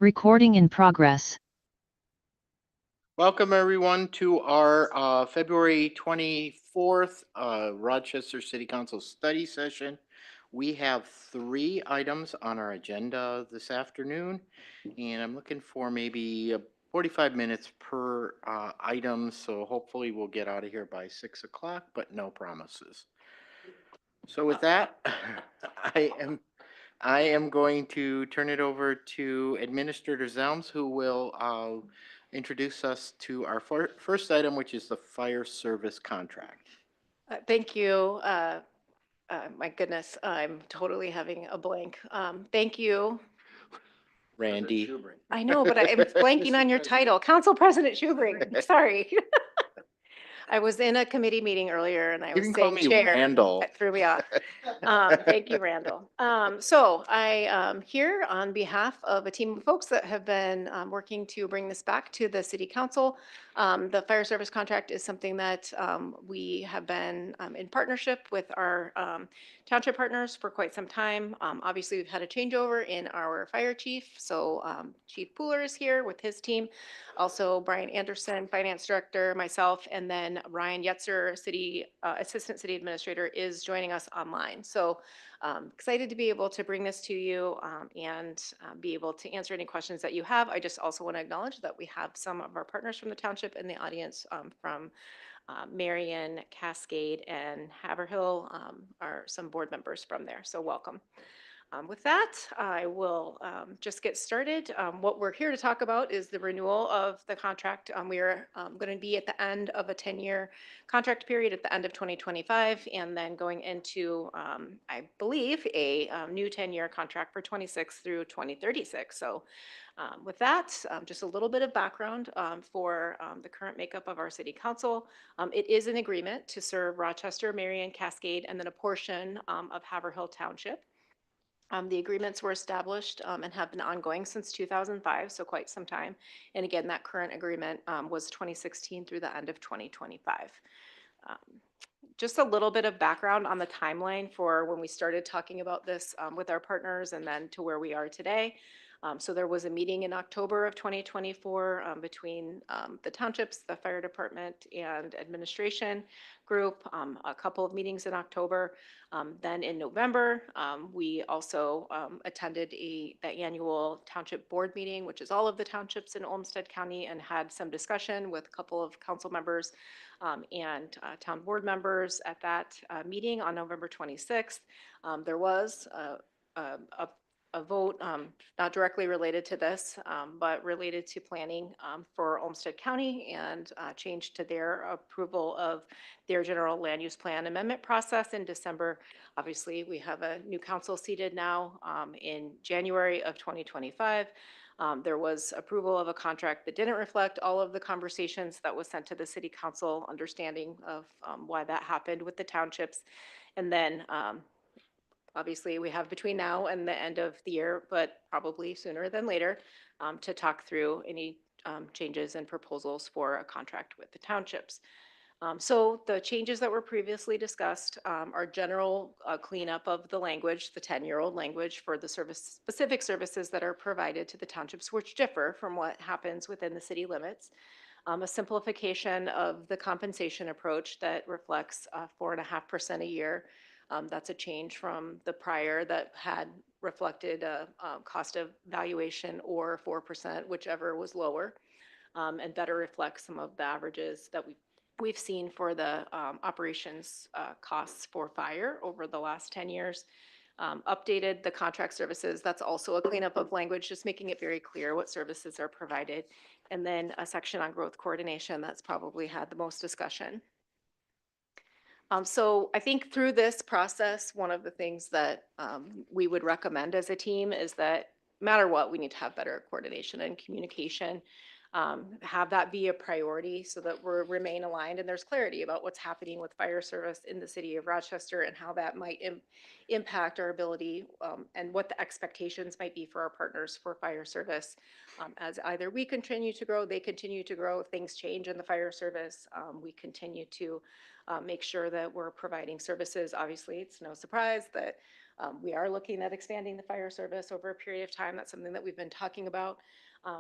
Recording in progress. Welcome everyone to our February 24th Rochester City Council study session. We have 3 items on our agenda this afternoon, and I'm looking for maybe 45 minutes per item, so hopefully we'll get out of here by 6 o'clock, but no promises. So with that, I am going to turn it over to Administrator Zelms, who will introduce us to our first item, which is the fire service contract. Thank you. My goodness, I'm totally having a blank. Thank you. Randy. I know, but I'm blanking on your title. Council President Schubring. Sorry. I was in a committee meeting earlier and I You was can call saying me chair. Randall. That threw me off. Thank you, Randall. So I am here on behalf of a team of folks that have been working to bring this back to the city council. The fire service contract is something that we have been in partnership with our township partners for quite some time. Obviously, we've had a changeover in our fire chief. So Chief Pooler is here with his team. Also, Brian Anderson, Finance Director, myself, and then Ryan Yetzer, Assistant City Administrator, is joining us online. So excited to be able to bring this to you and be able to answer any questions that you have. I just also want to acknowledge that we have some of our partners from the township in the audience from Marion, Cascade, and Haverhill are some board members from there. So welcome. With that, I will just get started. What we're here to talk about is the renewal of the contract. We are going to be at the end of a 10-year contract period at the end of 2025, and then going into, I believe, a new 10-year contract for 26 through 2036. So with that, just a little bit of background for the current makeup of our city council. It is an agreement to serve Rochester, Marion, Cascade, and then a portion of Haverhill Township. The agreements were established and have been ongoing since 2005, so quite some time. And again, that current agreement was 2016 through the end of 2025. Um, just a little bit of background on the timeline for when we started talking about this with our partners and then to where we are today. So there was a meeting in October of 2024 between the townships, the fire department, and administration group, a couple of meetings in October. Then in November, we also attended the annual township board meeting, which is all of the townships in Olmsted County, and had some discussion with a couple of council members and town board members at that meeting on November 26th. There was a vote, not directly related to this, but related to planning for Olmsted County and change to their approval of their general land use plan amendment process in December. Obviously, we have a new council seated now in January of 2025. There was approval of a contract that didn't reflect all of the conversations that was sent to the city council, understanding of why that happened with the townships. And then obviously, we have between now and the end of the year, but probably sooner than later, to talk through any changes and proposals for a contract with the townships. So the changes that were previously discussed are general cleanup of the language, the 10-year-old language for the specific services that are provided to the townships, which differ from what happens within the city limits. A simplification of the compensation approach that reflects 4.5% a year. That's a change from the prior that had reflected a cost of valuation or 4%, whichever was lower, and better reflects some of the averages that we've seen for the operations costs for fire over the last 10 years. Updated the contract services. That's also a cleanup of language, just making it very clear what services are provided. And then a section on growth coordination that's probably had the most discussion. So I think through this process, one of the things that we would recommend as a team is that no matter what, we need to have better coordination and communication have that be a priority so that we remain aligned and there's clarity about what's happening with fire service in the city of Rochester and how that might impact our ability and what the expectations might be for our partners for fire service. As either we continue to grow, they continue to grow, things change in the fire service, we continue to make sure that we're providing services. Obviously, it's no surprise that we are looking at expanding the fire service over a period of time. That's something that we've been talking about.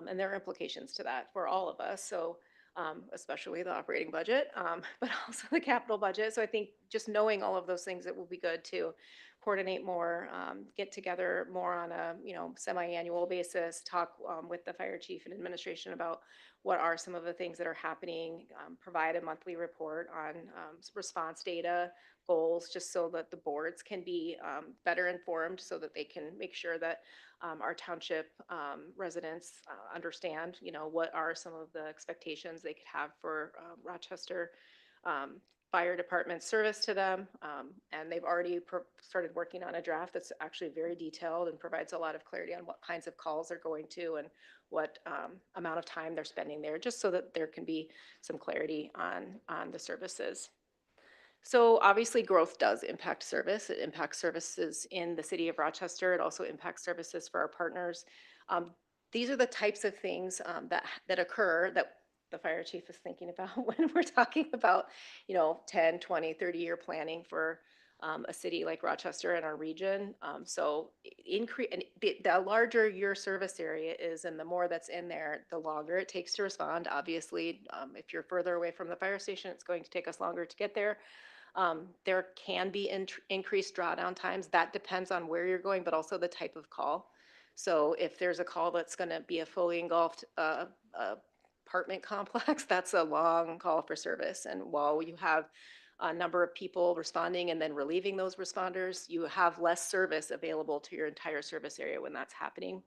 And there are implications to that for all of us. So especially the operating budget, but also the capital budget. So I think just knowing all of those things, it will be good to coordinate more, get together more on a semi-annual basis, talk with the fire chief and administration about what are some of the things that are happening, provide a monthly report on response data, goals, just so that the boards can be better informed so that they can make sure that our township residents understand, what are some of the expectations they could have for Rochester Fire Department service to them. And they've already started working on a draft that's actually very detailed and provides a lot of clarity on what kinds of calls they're going to and what amount of time they're spending there, just so that there can be some clarity on the services. So obviously growth does impact service. It impacts services in the city of Rochester. It also impacts services for our partners. These are the types of things that occur that the fire chief is thinking about when we're talking about, 10, 20, 30-year planning for a city like Rochester and our region. So increase, and the larger your service area is and the more that's in there, the longer it takes to respond. Obviously, if you're further away from the fire station, it's going to take us longer to get there. There can be increased drawdown times. That depends on where you're going, but also the type of call. So if there's a call that's going to be a fully engulfed apartment complex, that's a long call for service. And while you have a number of people responding and then relieving those responders, you have less service available to your entire service area when that's happening.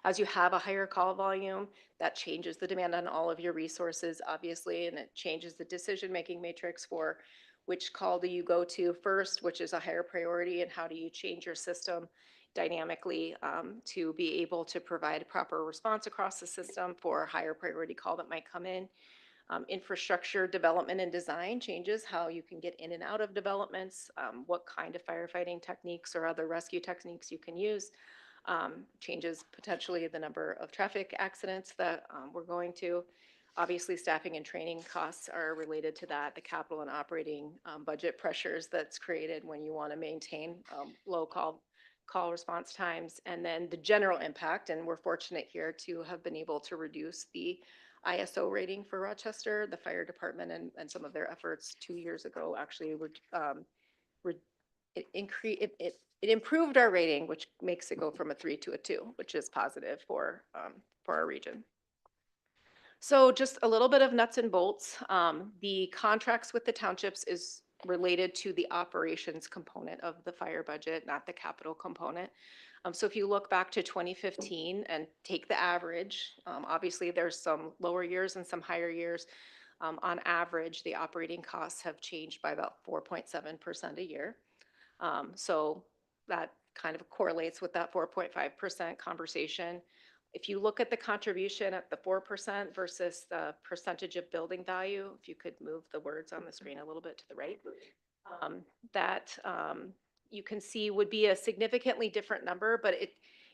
As you have a higher call volume, that changes the demand on all of your resources, obviously, and it changes the decision-making matrix for which call do you go to first, which is a higher priority, and how do you change your system dynamically to be able to provide a proper response across the system for a higher priority call that might come in. Infrastructure development and design changes how you can get in and out of developments, what kind of firefighting techniques or other rescue techniques you can use. Changes potentially the number of traffic accidents that we're going to. Obviously, staffing and training costs are related to that, the capital and operating budget pressures that's created when you want to maintain low call response times, and then the general impact. And we're fortunate here to have been able to reduce the ISO rating for Rochester. The fire department and some of their efforts 2 years ago actually were it improved our rating, which makes it go from a 3 to a 2, which is positive for our region. So just a little bit of nuts and bolts. The contracts with the townships is related to the operations component of the fire budget, not the capital component. So if you look back to 2015 and take the average, obviously there's some lower years and some higher years. On average, the operating costs have changed by about 4.7% a year. So that kind of correlates with that 4.5% conversation. If you look at the contribution at the 4% versus the percentage of building value, if you could move the words on the screen a little bit to the right, that you can see would be a significantly different number, but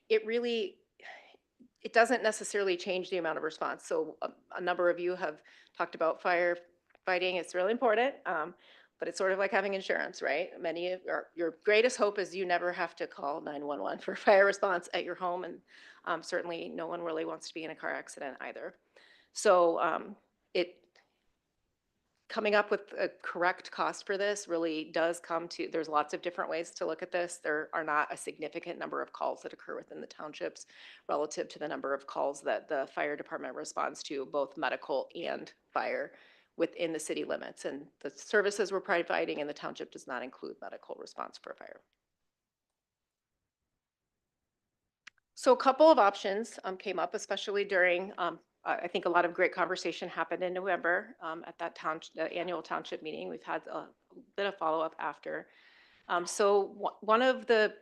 it doesn't necessarily change the amount of response. So a number of you have talked about firefighting. It's really important. But it's sort of like having insurance, right? Many of your greatest hope is you never have to call 911 for fire response at your home. And certainly no one really wants to be in a car accident either. So coming up with a correct cost for this really does come to, there's lots of different ways to look at this. There are not a significant number of calls that occur within the townships relative to the number of calls that the fire department responds to, both medical and fire, within the city limits. And the services we're providing in the township does not include medical response for fire. So a couple of options came up, especially during, I think a lot of great conversation happened in November at that annual township meeting. We've had a bit of follow-up after. So one of the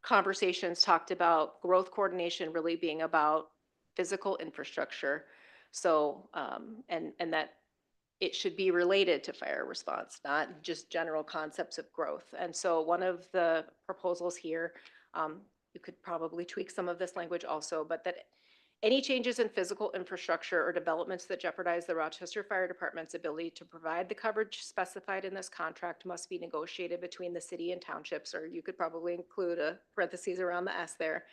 conversations talked about growth coordination really being about physical infrastructure. So, and that it should be related to fire response, not just general concepts of growth. And so one of the proposals here, you could probably tweak some of this language also, but that any changes in physical infrastructure or developments that jeopardize the Rochester Fire Department's ability to provide the coverage specified in this contract must be negotiated between the city and townships, or you could probably include a parentheses around the S there,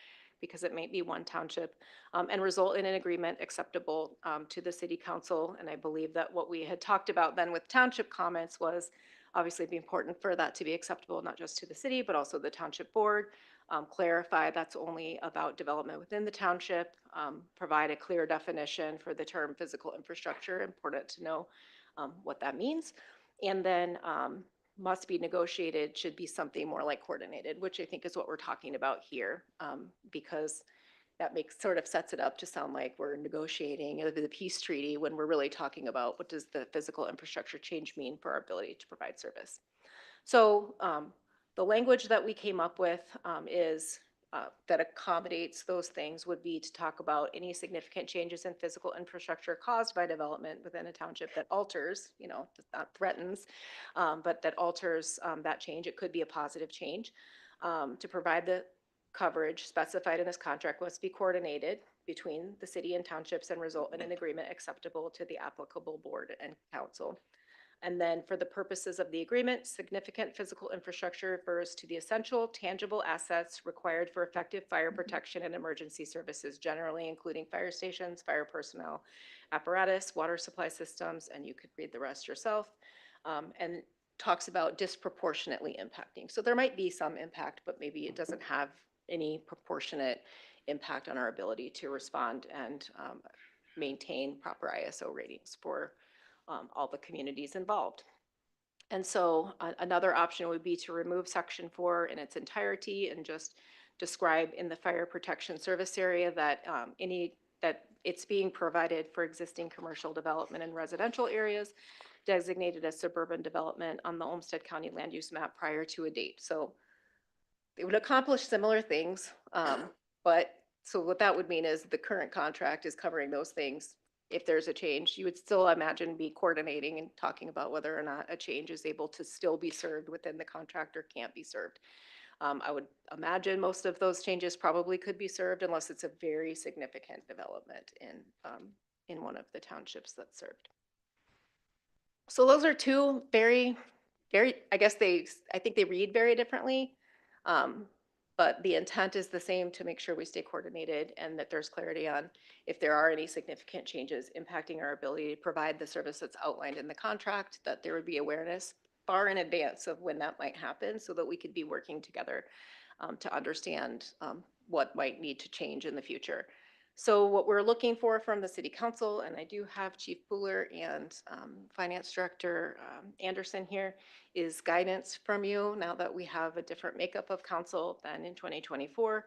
because it may be one township, and result in an agreement acceptable to the city council. And I believe that what we had talked about then with township comments was obviously it'd be important for that to be acceptable, not just to the city, but also the township board. Clarify that's only about development within the township, provide a clear definition for the term physical infrastructure, important to know what that means. And then must be negotiated should be something more like coordinated, which I think is what we're talking about here, because that sort of sets it up to sound like we're negotiating the peace treaty when we're really talking about what does the physical infrastructure change mean for our ability to provide service. So the language that we came up with is that accommodates those things would be to talk about any significant changes in physical infrastructure caused by development within a township that alters, not threatens, but that alters that change. It could be a positive change. To provide the coverage specified in this contract must be coordinated between the city and townships and result in an agreement acceptable to the applicable board and council. And then for the purposes of the agreement, significant physical infrastructure refers to the essential tangible assets required for effective fire protection and emergency services, generally including fire stations, fire personnel, apparatus, water supply systems, and you could read the rest yourself. And talks about disproportionately impacting. So there might be some impact, but maybe it doesn't have any proportionate impact on our ability to respond and maintain proper ISO ratings for all the communities involved. And so another option would be to remove section 4 in its entirety and just describe in the fire protection service area that that it's being provided for existing commercial development in residential areas designated as suburban development on the Olmsted County land use map prior to a date. So they would accomplish similar things, but so what that would mean is the current contract is covering those things. If there's a change, you would still imagine be coordinating and talking about whether or not a change is able to still be served within the contract or can't be served. I would imagine most of those changes probably could be served unless it's a very significant development in one of the townships that's served. So those are two very, I think they read very differently. But the intent is the same, to make sure we stay coordinated and that there's clarity on if there are any significant changes impacting our ability to provide the service that's outlined in the contract, that there would be awareness far in advance of when that might happen so that we could be working together to understand what might need to change in the future. So what we're looking for from the city council, and I do have Chief Pooler and Finance Director Anderson here, is guidance from you now that we have a different makeup of council than in 2024.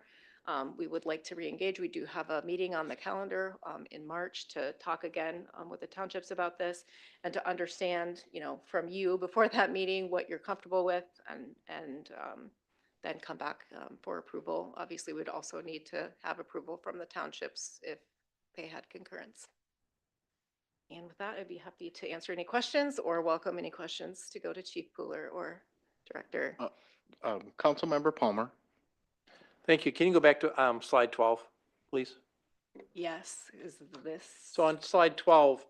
We would like to re-engage. We do have a meeting on the calendar in March to talk again with the townships about this and to understand, from you before that meeting what you're comfortable with and then come back for approval. Obviously, we'd also need to have approval from the townships if they had concurrence. And with that, I'd be happy to answer any questions or welcome any questions to go to Chief Pooler or Director. Councilmember Palmer. Thank you. Can you go back to slide 12, please? Yes, is this? So on slide 12,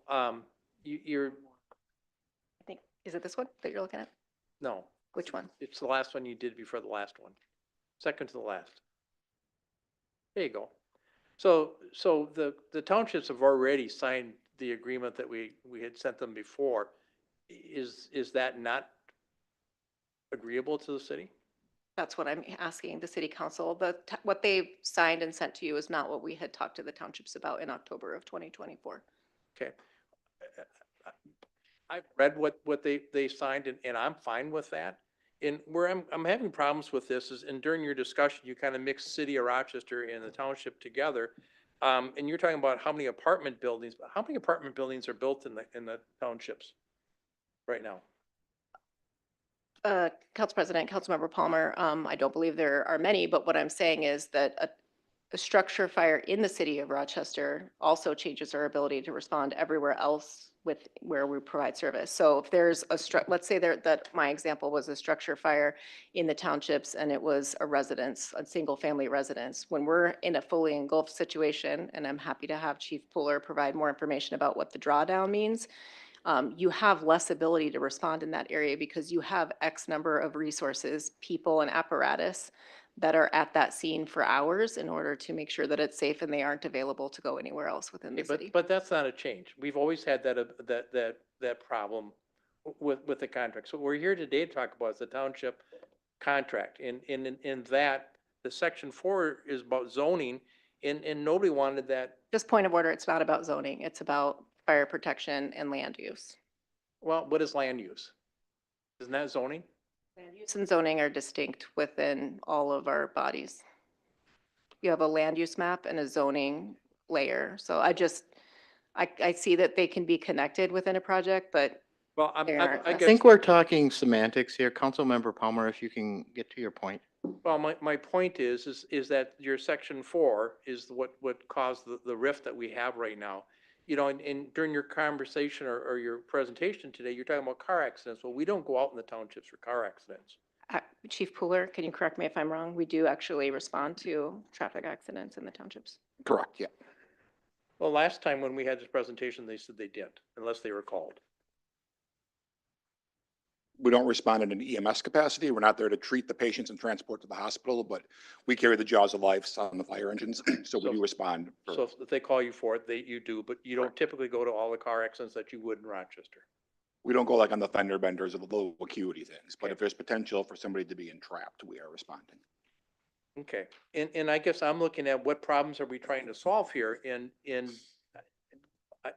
you're, I think, is it this one that you're looking at? no. Which one? It's the last one you did before the last one. Second to the last. There you go. So the townships have already signed the agreement that we had sent them before. Is that not agreeable to the city? That's what I'm asking the city council. What they signed and sent to you is not what we had talked to the townships about in October of 2024. Okay. I've read what they signed and I'm fine with that. And where I'm having problems with this is, and during your discussion, you kind of mixed city of Rochester and the township together. And you're talking about how many apartment buildings, but how many apartment buildings are built in the townships right now? Council President, Councilmember Palmer, I don't believe there are many, but what I'm saying is that a structure fire in the city of Rochester also changes our ability to respond everywhere else with where we provide service. So if there's let's say that my example was a structure fire in the townships and it was a residence, a single family residence. When we're in a fully engulfed situation, and I'm happy to have Chief Puller provide more information about what the drawdown means, you have less ability to respond in that area because you have X number of resources, people and apparatus that are at that scene for hours in order to make sure that it's safe and they aren't available to go anywhere else within the city. But that's not a change. We've always had that problem with the contract. So what we're here today to talk about is the township contract. In that, the section 4 is about zoning, and nobody wanted that. Just point of order, it's not about zoning, it's about fire protection and land use. Well, what is land use? Isn't that zoning? Land use and zoning are distinct within all of our bodies. You have a land use map and a zoning layer. So I see that they can be connected within a project, but Well, They aren't I I guess, think we're talking semantics here. Councilmember Palmer, if you can get to your point. well, my point is that your section 4 is what caused the rift that we have right now. You know, and during your conversation or your presentation today, you're talking about car accidents. Well, we don't go out in the townships for car accidents. Chief Pooler, can you correct me if I'm wrong? We do actually respond to traffic accidents in the townships. Correct, yeah. Well, last time when we had this presentation, they said they didn't, unless they were called. We don't respond in an EMS capacity. We're not there to treat the patients and transport to the hospital, but we carry the jaws of life on the fire engines, so we do respond. So if they call you for it, you do, but you don't typically go to all the car accidents that you would in Rochester. We don't go like on the fender benders or the low acuity things, but Okay. if there's potential for somebody to be entrapped, we are responding. Okay, and I guess I'm looking at what problems are we trying to solve here in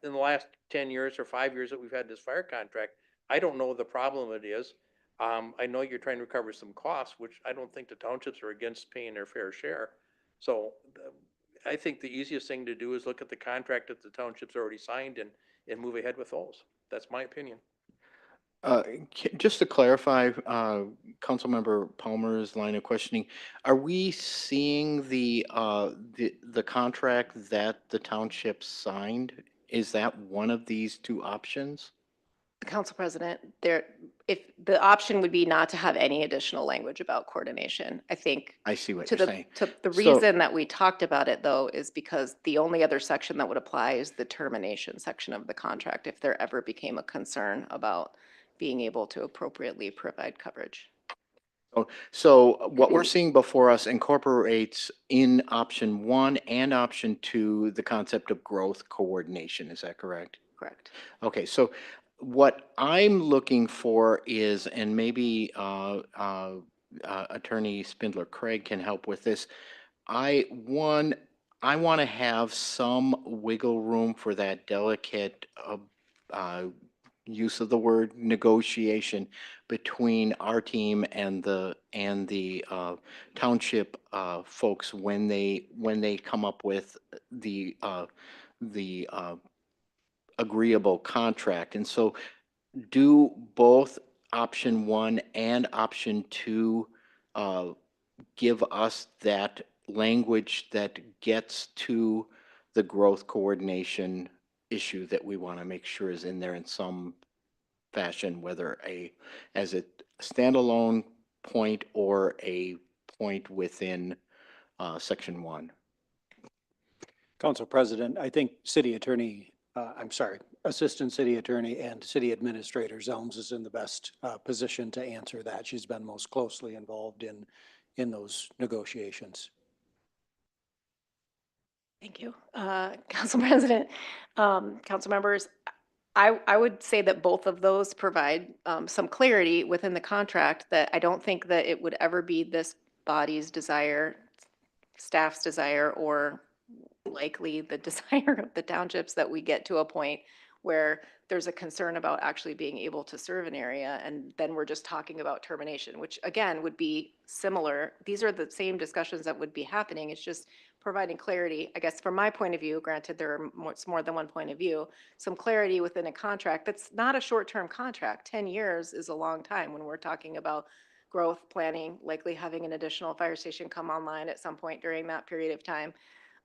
the last 10 years or 5 years that we've had this fire contract. I don't know the problem it is. I know you're trying to recover some costs, which I don't think the townships are against paying their fair share. So I think the easiest thing to do is look at the contract that the townships already signed and move ahead with those. That's my opinion. Just to clarify, Councilmember Palmer's line of questioning, are we seeing the contract that the township signed? Is that one of these two options? Council President, if the option would be not to have any additional language about coordination, I think I see what to you're the, saying. to the So- reason that we talked about it though, is because the only other section that would apply is the termination section of the contract if there ever became a concern about being able to appropriately provide coverage. So what we're seeing before us incorporates in option 1 and option 2, the concept of growth coordination. Is that correct? Correct. Okay, so what I'm looking for is, and maybe Attorney Spindler Craig can help with this. I want to have some wiggle room for that delicate use of the word negotiation between our team and the township folks when they come up with the agreeable contract. And so do both option 1 and option 2 give us that language that gets to the growth coordination issue that we want to make sure is in there in some fashion, whether as a standalone point or a point within section 1. Council President, I think Assistant City Attorney and City Administrator Zelms is in the best position to answer that. She's been most closely involved in those negotiations. Thank you. Council President, council members, I would say that both of those provide some clarity within the contract that I don't think that it would ever be this body's desire, staff's desire, or likely the desire of the townships that we get to a point where there's a concern about actually being able to serve an area, and then we're just talking about termination, which again would be similar. These are the same discussions that would be happening. It's just providing clarity, I guess, from my point of view, granted there are more than one point of view, some clarity within a contract that's not a short-term contract. 10 years is a long time when we're talking about growth planning, likely having an additional fire station come online at some point during that period of time.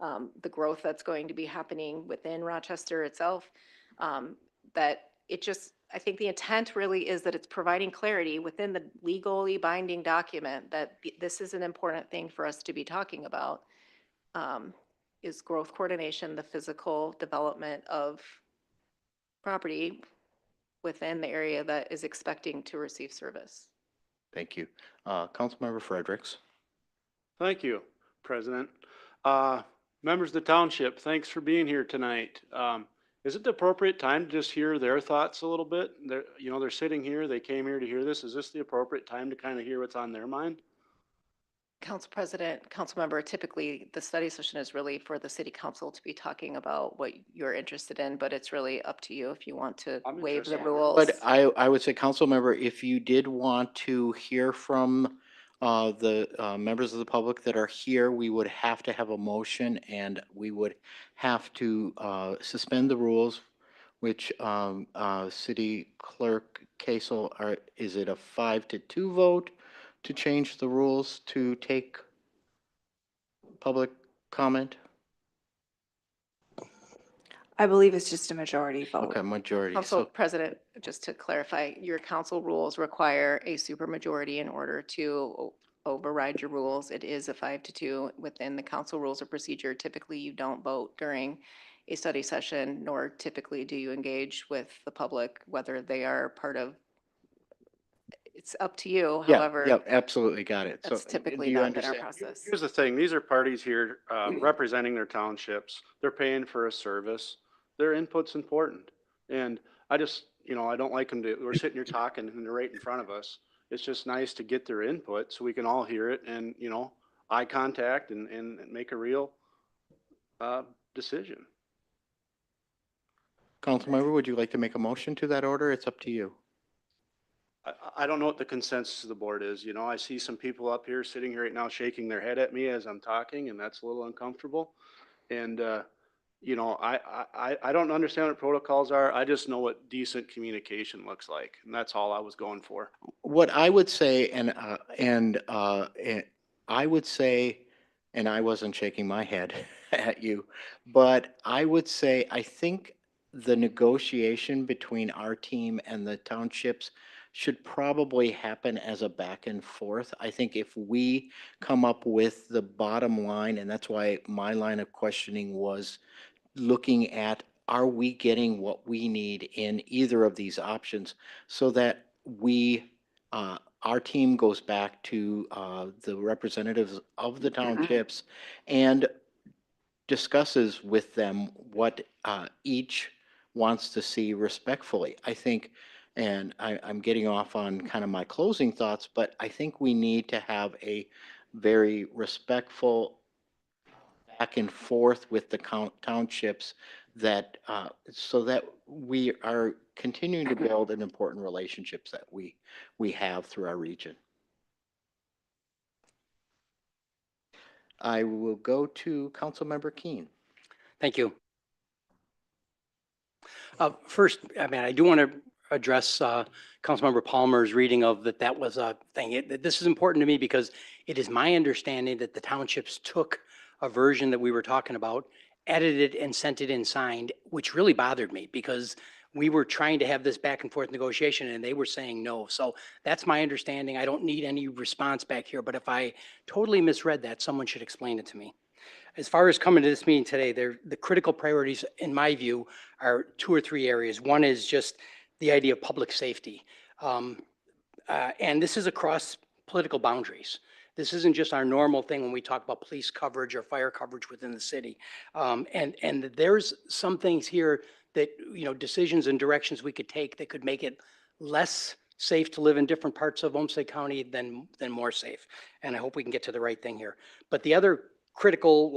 The growth that's going to be happening within Rochester itself, that it just, I think the intent really is that it's providing clarity within the legally binding document that this is an important thing for us to be talking about. Is growth coordination, the physical development of property within the area that is expecting to receive service. Thank you. Councilmember Fredericks. Thank you, President. Members of the township, thanks for being here tonight. Is it the appropriate time to just hear their thoughts a little bit? They're sitting here, they came here to hear this. Is this the appropriate time to kind of hear what's on their mind? Council President, council member, typically the study session is really for the city council to be talking about what you're interested in, but it's really up to you if you want to I'm waive the interested. rules. But I would say, council member, if you did want to hear from the members of the public that are here, we would have to have a motion and we would have to suspend the rules, which City Clerk Kasel, is it a 5-2 vote to change the rules to take public comment? I believe it's just a majority vote. Okay, majority. Council So President, just to clarify, your council rules require a supermajority in order to override your rules. It is a 5-2 within the council rules of procedure. Typically, you don't vote during a study session, nor typically do you engage with the public, whether they are part of, it's up to you, yeah, however. absolutely got it. So That's do typically you not been our understand? process. Here's the thing, these are parties here representing their townships. They're paying for a service. Their input's important. And I just, I don't like them to, we're sitting here talking and they're right in front of us. It's just nice to get their input so we can all hear it and, eye contact and make a real decision. Councilmember, would you like to make a motion to that order? It's up to you. I don't know what the consensus of the board is. I see some people up here sitting here right now shaking their head at me as I'm talking, and that's a little uncomfortable. And, I don't understand what protocols are. I just know what decent communication looks like, and that's all I was going for. What I would say, and I would say, and I wasn't shaking my head at you, but I would say, I think the negotiation between our team and the townships should probably happen as a back and forth. I think if we come up with the bottom line, and that's why my line of questioning was looking at, are we getting what we need in either of these options so that we, our team goes back to the representatives of the townships and discusses with them what each wants to see respectfully. I think, and I'm getting off on kind of my closing thoughts, but I think we need to have a very respectful back and forth with the townships that, so that we are continuing to build an important relationships that we have through our region. I will go to Councilmember Keen. Thank you. First, I do want to address Councilmember Palmer's reading of that was a thing. This is important to me because it is my understanding that the townships took a version that we were talking about, edited and sent it in signed, which really bothered me because we were trying to have this back and forth negotiation and they were saying no. So that's my understanding. I don't need any response back here, but if I totally misread that, someone should explain it to me. As far as coming to this meeting today, the critical priorities, in my view, are 2 or 3 areas. One is just the idea of public safety. And this is across political boundaries. This isn't just our normal thing when we talk about police coverage or fire coverage within the city. And there's some things here that, decisions and directions we could take that could make it less safe to live in different parts of Olmsted County than more safe. And I hope we can get to the right thing here. But the other critical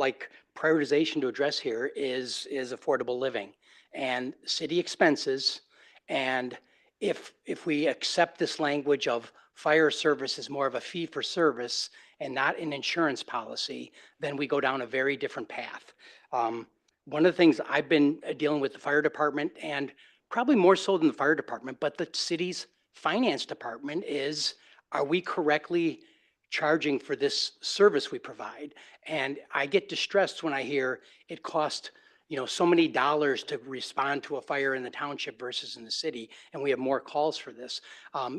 prioritization to address here is affordable living and city expenses. And if we accept this language of fire service is more of a fee for service and not an insurance policy, then we go down a very different path. One of the things I've been dealing with the fire department, and probably more so than the fire department, but the city's finance department, is are we correctly charging for this service we provide? And I get distressed when I hear it cost, so many dollars to respond to a fire in the township versus in the city, and we have more calls for this.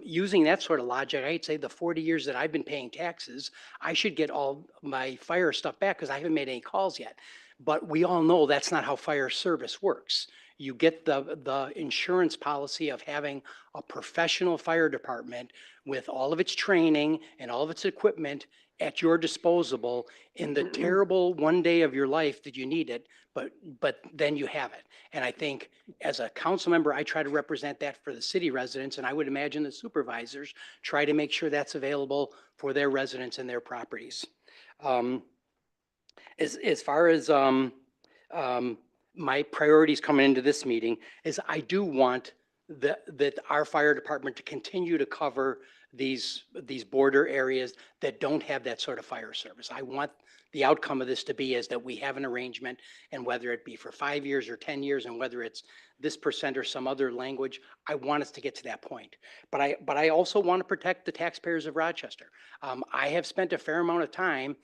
Using that sort of logic, I'd say the 40 years that I've been paying taxes, I should get all my fire stuff back because I haven't made any calls yet. But we all know that's not how fire service works. You get the insurance policy of having a professional fire department with all of its training and all of its equipment at your disposal in the terrible one day of your life that you need it, but then you have it. And I think as a council member, I try to represent that for the city residents, and I would imagine the supervisors try to make sure that's available for their residents and their properties. As far as my priorities coming into this meeting is I do want that our fire department to continue to cover these border areas that don't have that sort of fire service. I want the outcome of this to be is that we have an arrangement, and whether it be for 5 years or 10 years, and whether it's this percent or some other language, I want us to get to that point. But I also want to protect the taxpayers of Rochester. I have spent a fair amount of time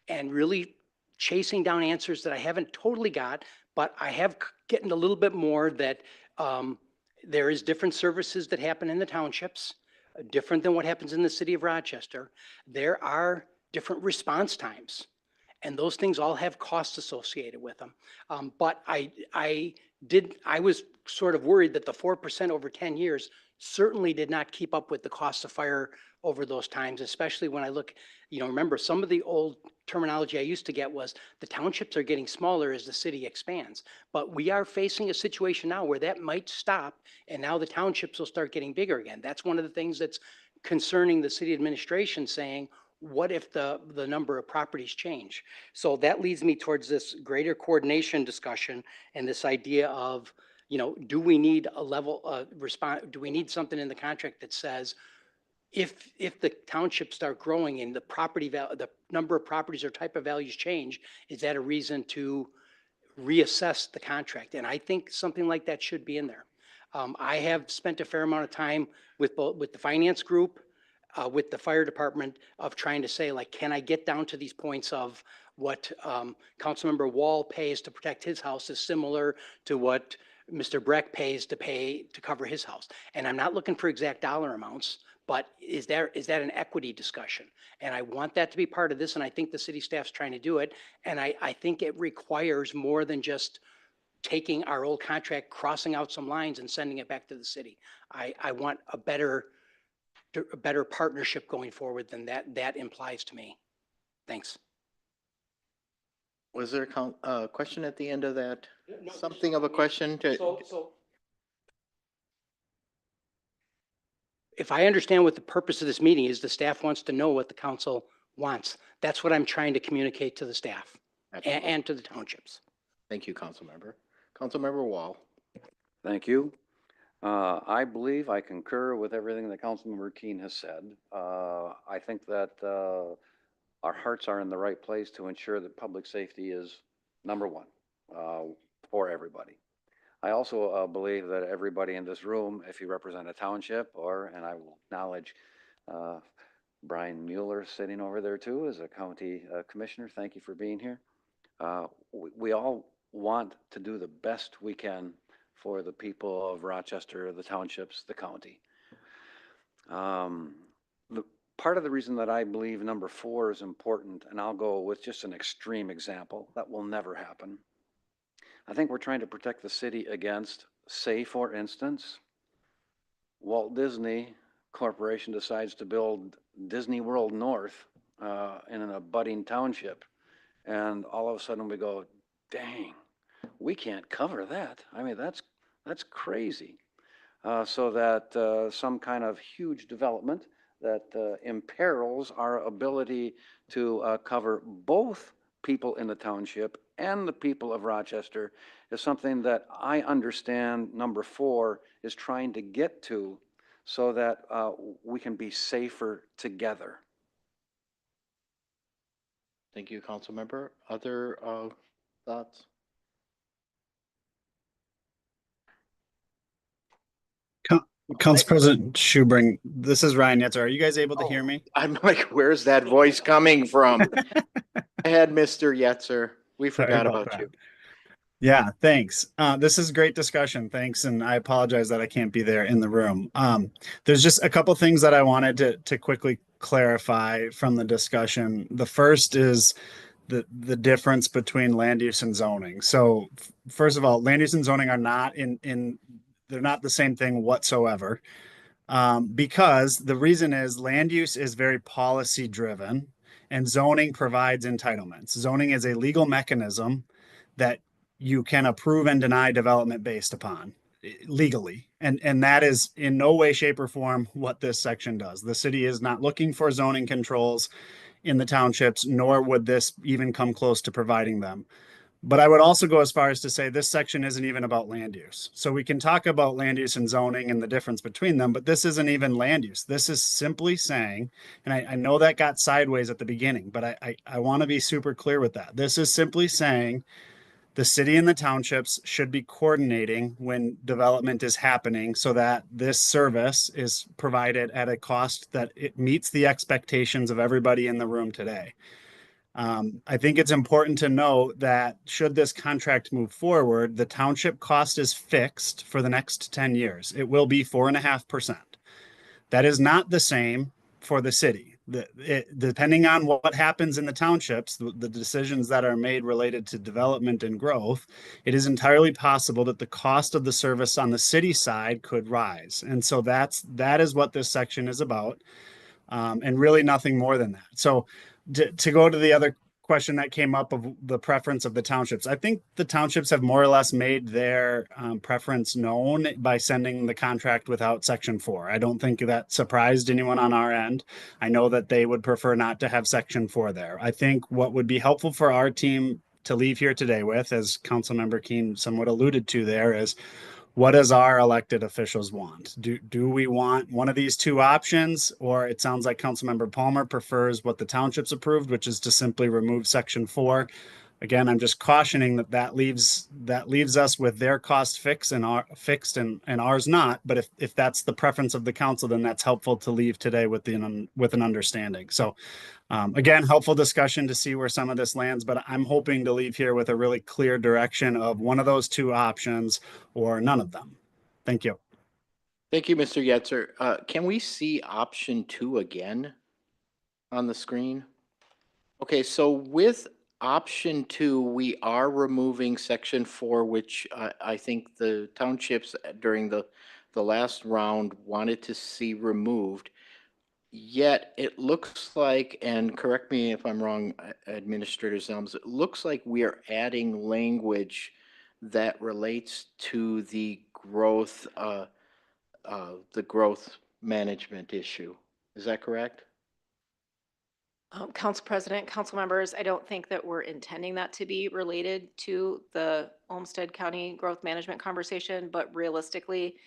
and really chasing down answers that I haven't totally got, but I have getting a little bit more that there is different services that happen in the townships, different than what happens in the city of Rochester. There are different response times, and those things all have costs associated with them. But I was sort of worried that the 4% over 10 years certainly did not keep up with the cost of fire over those times, especially when I look, remember some of the old terminology I used to get was the townships are getting smaller as the city expands. But we are facing a situation now where that might stop, and now the townships will start getting bigger again. That's one of the things that's concerning the city administration, saying, what if the number of properties change? So that leads me towards this greater coordination discussion and this idea of, do we need a level response? Do we need something in the contract that says, if the townships start growing and the number of properties or type of values change, is that a reason to reassess the contract? And I think something like that should be in there. I have spent a fair amount of time with the finance group, with the fire department, of trying to say, like, can I get down to these points of what Councilmember Wall pays to protect his house is similar to what Mr. Breck pays to cover his house. And I'm not looking for exact dollar amounts, but is that an equity discussion? And I want that to be part of this, and I think the city staff's trying to do it. And I think it requires more than just taking our old contract, crossing out some lines and sending it back to the city. I want a better partnership going forward than that implies to me. Thanks. Was there a question at the end of that? Something of a question to? So if I understand what the purpose of this meeting is, the staff wants to know what the council wants. That's what I'm trying to communicate to the staff and to the townships. Thank you, Councilmember. Councilmember Wall. Thank you. I believe I concur with everything that Councilmember Keen has said. I think that our hearts are in the right place to ensure that public safety is number one for everybody. I also believe that everybody in this room, if you represent a township, and I will acknowledge Brian Mueller sitting over there too as a county commissioner. Thank you for being here. We all want to do the best we can for the people of Rochester, the townships, the county. Part of the reason that I believe number 4 is important, and I'll go with just an extreme example, that will never happen. I think we're trying to protect the city against, say for instance, Walt Disney Corporation decides to build Disney World North in an abutting township. And all of a sudden we go, dang, we can't cover that. I mean, that's crazy. So that some kind of huge development that imperils our ability to cover both people in the township and the people of Rochester is something that I understand number 4 is trying to get to so that we can be safer together. Thank you, Councilmember. Other thoughts? Council President Schubring, this is Ryan Yetzer. Are you guys able to hear me? I'm like, where's that voice coming from? Go ahead, Mr. Yetzer. We Sorry forgot about that. you. Yeah, thanks. This is great discussion. Thanks. And I apologize that I can't be there in the room. There's just a couple things that I wanted to quickly clarify from the discussion. The first is the difference between land use and zoning. So first of all, land use and zoning are not they're not the same thing whatsoever. Because the reason is land use is very policy driven and zoning provides entitlements. Zoning is a legal mechanism that you can approve and deny development based upon legally. And that is in no way, shape, or form what this section does. The city is not looking for zoning controls in the townships, nor would this even come close to providing them. But I would also go as far as to say this section isn't even about land use. So we can talk about land use and zoning and the difference between them, but this isn't even land use. This is simply saying, and I know that got sideways at the beginning, but I want to be super clear with that. This is simply saying the city and the townships should be coordinating when development is happening so that this service is provided at a cost that it meets the expectations of everybody in the room today. I think it's important to note that should this contract move forward, the township cost is fixed for the next 10 years. It will be 4.5%. That is not the same for the city. Depending on what happens in the townships, the decisions that are made related to development and growth, it is entirely possible that the cost of the service on the city side could rise. And so that is what this section is about, and really nothing more than that. So to go to the other question that came up of the preference of the townships, I think the townships have more or less made their preference known by sending the contract without Section 4. I don't think that surprised anyone on our end. I know that they would prefer not to have Section 4 there. I think what would be helpful for our team to leave here today with, as Councilmember Keene somewhat alluded to there, is what does our elected officials want? Do we want one of these two options? Or it sounds like Councilmember Palmer prefers what the townships approved, which is to simply remove Section 4. Again, I'm just cautioning that leaves us with their cost fixed and ours not. But if that's the preference of the council, then that's helpful to leave today with an understanding. So again, helpful discussion to see where some of this lands, but I'm hoping to leave here with a really clear direction of one of those two options or none of them. Thank you. Thank you, Mr. Yetzer. Can we see option 2 again on the screen? Okay, so with option 2, we are removing Section 4, which I think the townships during the last round wanted to see removed. Yet it looks like, and correct me if I'm wrong, Administrator Zelms, it looks like we are adding language that relates to the growth management issue. Is that correct? Council President, council members, I don't think that we're intending that to be related to the Olmsted County growth management conversation, but realistically,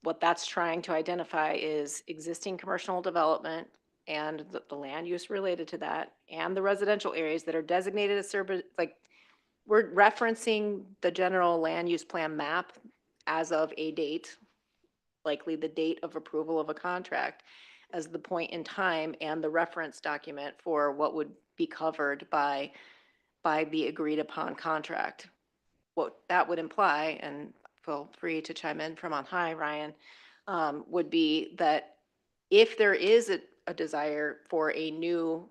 what that's trying to identify is existing commercial development and the land use related to that and the residential areas that are designated as service, like we're referencing the general land use plan map as of a date, likely the date of approval of a contract as the point in time and the reference document for what would be covered by the agreed upon contract. What that would imply, and feel free to chime in from on high, Ryan, would be that if there is a desire for a new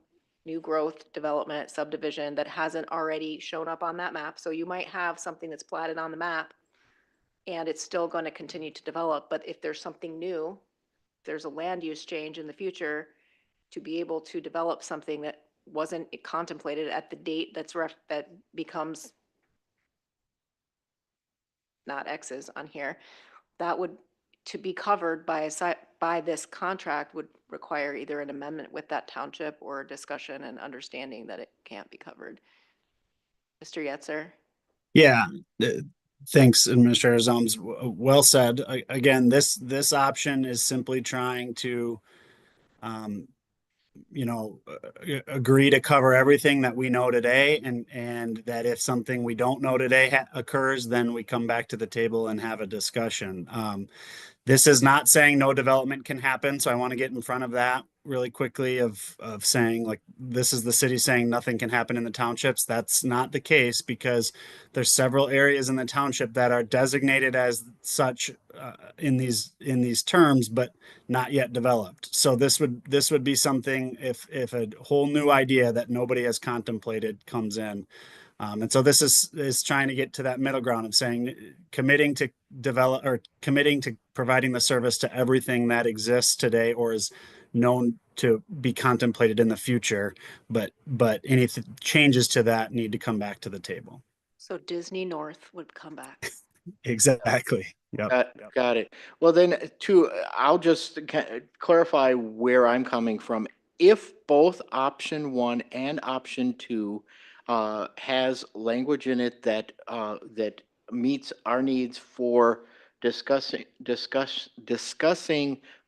growth development subdivision that hasn't already shown up on that map, so you might have something that's platted on the map and it's still going to continue to develop, but if there's something new, if there's a land use change in the future, to be able to develop something that wasn't contemplated at the date that becomes not X's on here, that would, to be covered by this contract would require either an amendment with that township or a discussion and understanding that it can't be covered. Mr. Yetzer? Yeah. Thanks, Administrator Zelms. Well said. Again, this option is simply trying to agree to cover everything that we know today, and that if something we don't know today occurs, then we come back to the table and have a discussion. This is not saying no development can happen, so I want to get in front of that really quickly of saying like this is the city saying nothing can happen in the townships. That's not the case because there's several areas in the township that are designated as such in these terms, but not yet developed. So this would be something if a whole new idea that nobody has contemplated comes in. And so this is trying to get to that middle ground of saying committing to develop or committing to providing the service to everything that exists today or is known to be contemplated in the future, but any changes to that need to come back to the table. So Disney North would come back. Exactly. Yep. Got it. Well, then I'll just clarify where I'm coming from. If both option 1 and option 2 has language in it that that meets our needs for discussing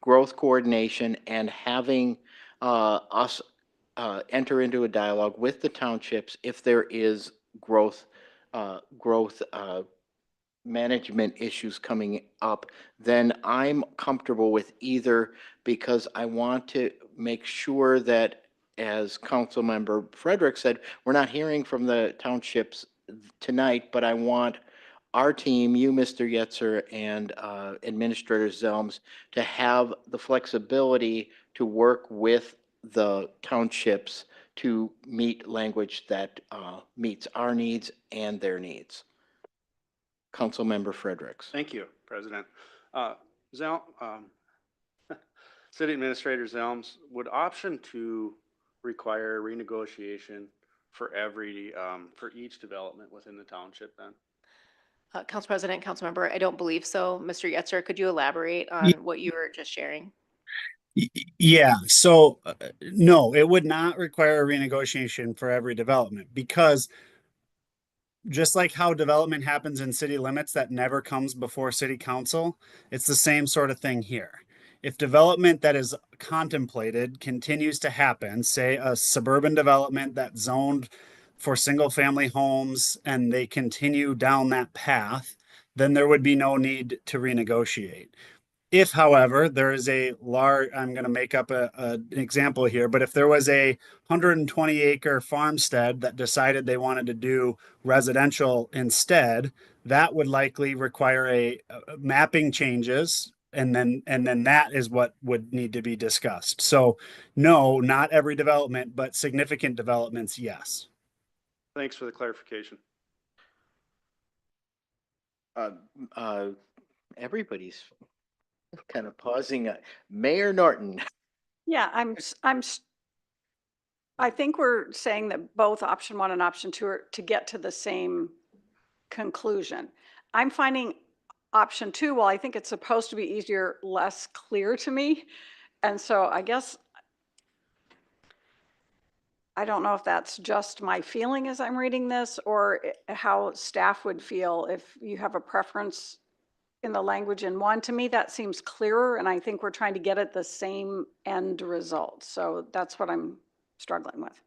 growth coordination and having us enter into a dialogue with the townships if there is growth management issues coming up, then I'm comfortable with either because I want to make sure that, as Councilmember Frederick said, we're not hearing from the townships tonight, but I want our team, you, Mr. Yetzer, and Administrator Zelms, to have the flexibility to work with the townships to meet language that meets our needs and their needs. Councilmember Fredericks. Thank you, President. City Administrator Zelms, would option 2 require renegotiation for each development within the township then? Council President, Councilmember, I don't believe so. Mr. Yetzer, could you elaborate on what you were just sharing? Yeah, so no, it would not require a renegotiation for every development because just like how development happens in city limits that never comes before city council, it's the same sort of thing here. If development that is contemplated continues to happen, say a suburban development that's zoned for single family homes and they continue down that path, then there would be no need to renegotiate. If, however, there is a large, I'm going to make up an example here, but if there was a 120 acre farmstead that decided they wanted to do residential instead, that would likely require a mapping changes. And then that is what would need to be discussed. So no, not every development, but significant developments, yes. Thanks for the clarification. Everybody's kind of pausing. Mayor Norton. Yeah, I think we're saying that both option 1 and option 2 are to get to the same conclusion. I'm finding option 2, while I think it's supposed to be easier, less clear to me. And so I guess, I don't know if that's just my feeling as I'm reading this or how staff would feel if you have a preference in the language in 1. To me, that seems clearer, and I think we're trying to get at the same end result. So that's what I'm struggling with.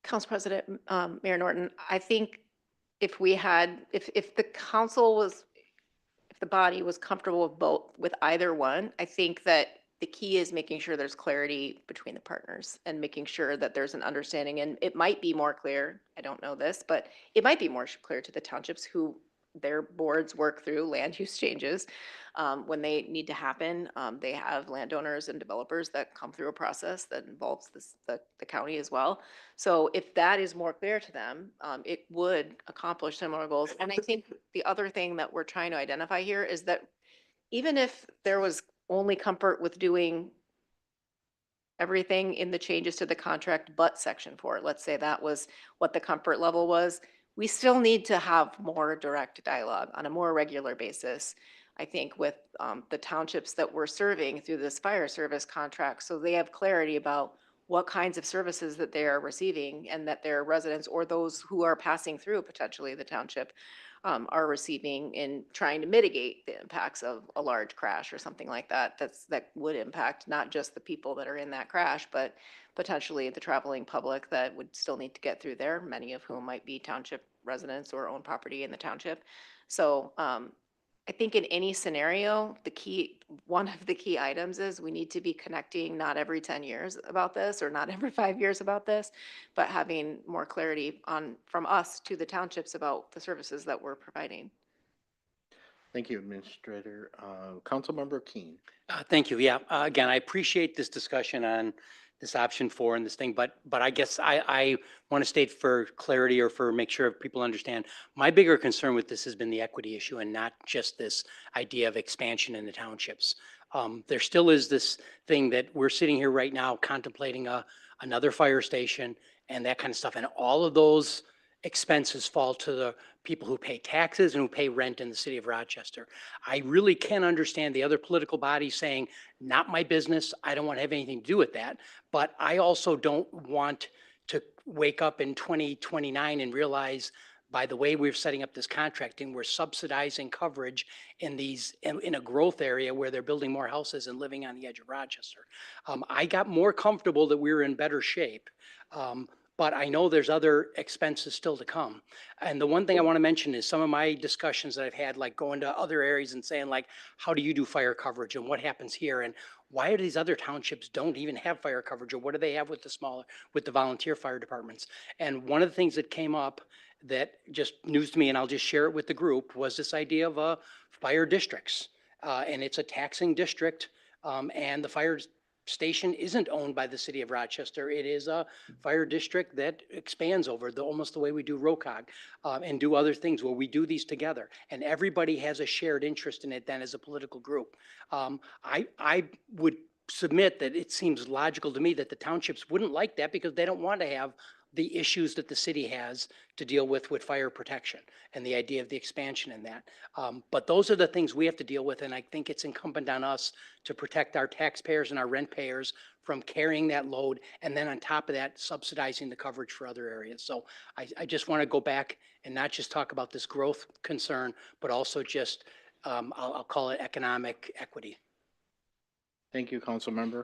Council President, Mayor Norton, I think if we had, if the council was, if the body was comfortable with either one, I think that the key is making sure there's clarity between the partners and making sure that there's an understanding. And it might be more clear, I don't know this, but it might be more clear to the townships who their boards work through land use changes when they need to happen. They have landowners and developers that come through a process that involves the county as well. So if that is more clear to them, it would accomplish similar goals. And I think the other thing that we're trying to identify here is that even if there was only comfort with doing everything in the changes to the contract but section 4, let's say that was what the comfort level was, we still need to have more direct dialogue on a more regular basis, I think, with the townships that we're serving through this fire service contract, so they have clarity about what kinds of services that they are receiving and that their residents or those who are passing through potentially the township are receiving in trying to mitigate the impacts of a large crash or something like that. That would impact not just the people that are in that crash, but potentially the traveling public that would still need to get through there, many of whom might be township residents or own property in the township. So I I think in any scenario, one of the key items is we need to be connecting not every 10 years about this or not every 5 years about this, but having more clarity from us to the townships about the services that we're providing. Thank you, Administrator. Councilmember Keen. Thank you. Yeah, again, I appreciate this discussion on this option 4 and this thing, but I guess I want to state for clarity or for make sure people understand, my bigger concern with this has been the equity issue and not just this idea of expansion in the townships. There still is this thing that we're sitting here right now contemplating another fire station and that kind of stuff. And all of those expenses fall to the people who pay taxes and who pay rent in the city of Rochester. I really can understand the other political bodies saying, not my business, I don't want to have anything to do with that. But I also don't want to wake up in 2029 and realize by the way we're setting up this contracting, we're subsidizing coverage in in a growth area where they're building more houses and living on the edge of Rochester. I got more comfortable that we were in better shape. But I know there's other expenses still to come. And the one thing I want to mention is some of my discussions that I've had, like going to other areas and saying like, how do you do fire coverage and what happens here? And why are these other townships don't even have fire coverage, or what do they have with the volunteer fire departments? And one of the things that came up that just news to me, and I'll just share it with the group, was this idea of fire districts. And it's a taxing district, and the fire station isn't owned by the city of Rochester. It is a fire district that expands over almost the way we do ROCOG, and do other things where we do these together. And everybody has a shared interest in it then as a political group. I would submit that it seems logical to me that the townships wouldn't like that because they don't want to have the issues that the city has to deal with fire protection and the idea of the expansion in that. But those are the things we have to deal with. And I think it's incumbent on us to protect our taxpayers and our rent payers from carrying that load. And then on top of that, subsidizing the coverage for other areas. So I just want to go back and not just talk about this growth concern, but also just, I'll call it economic equity. Thank you, Councilmember.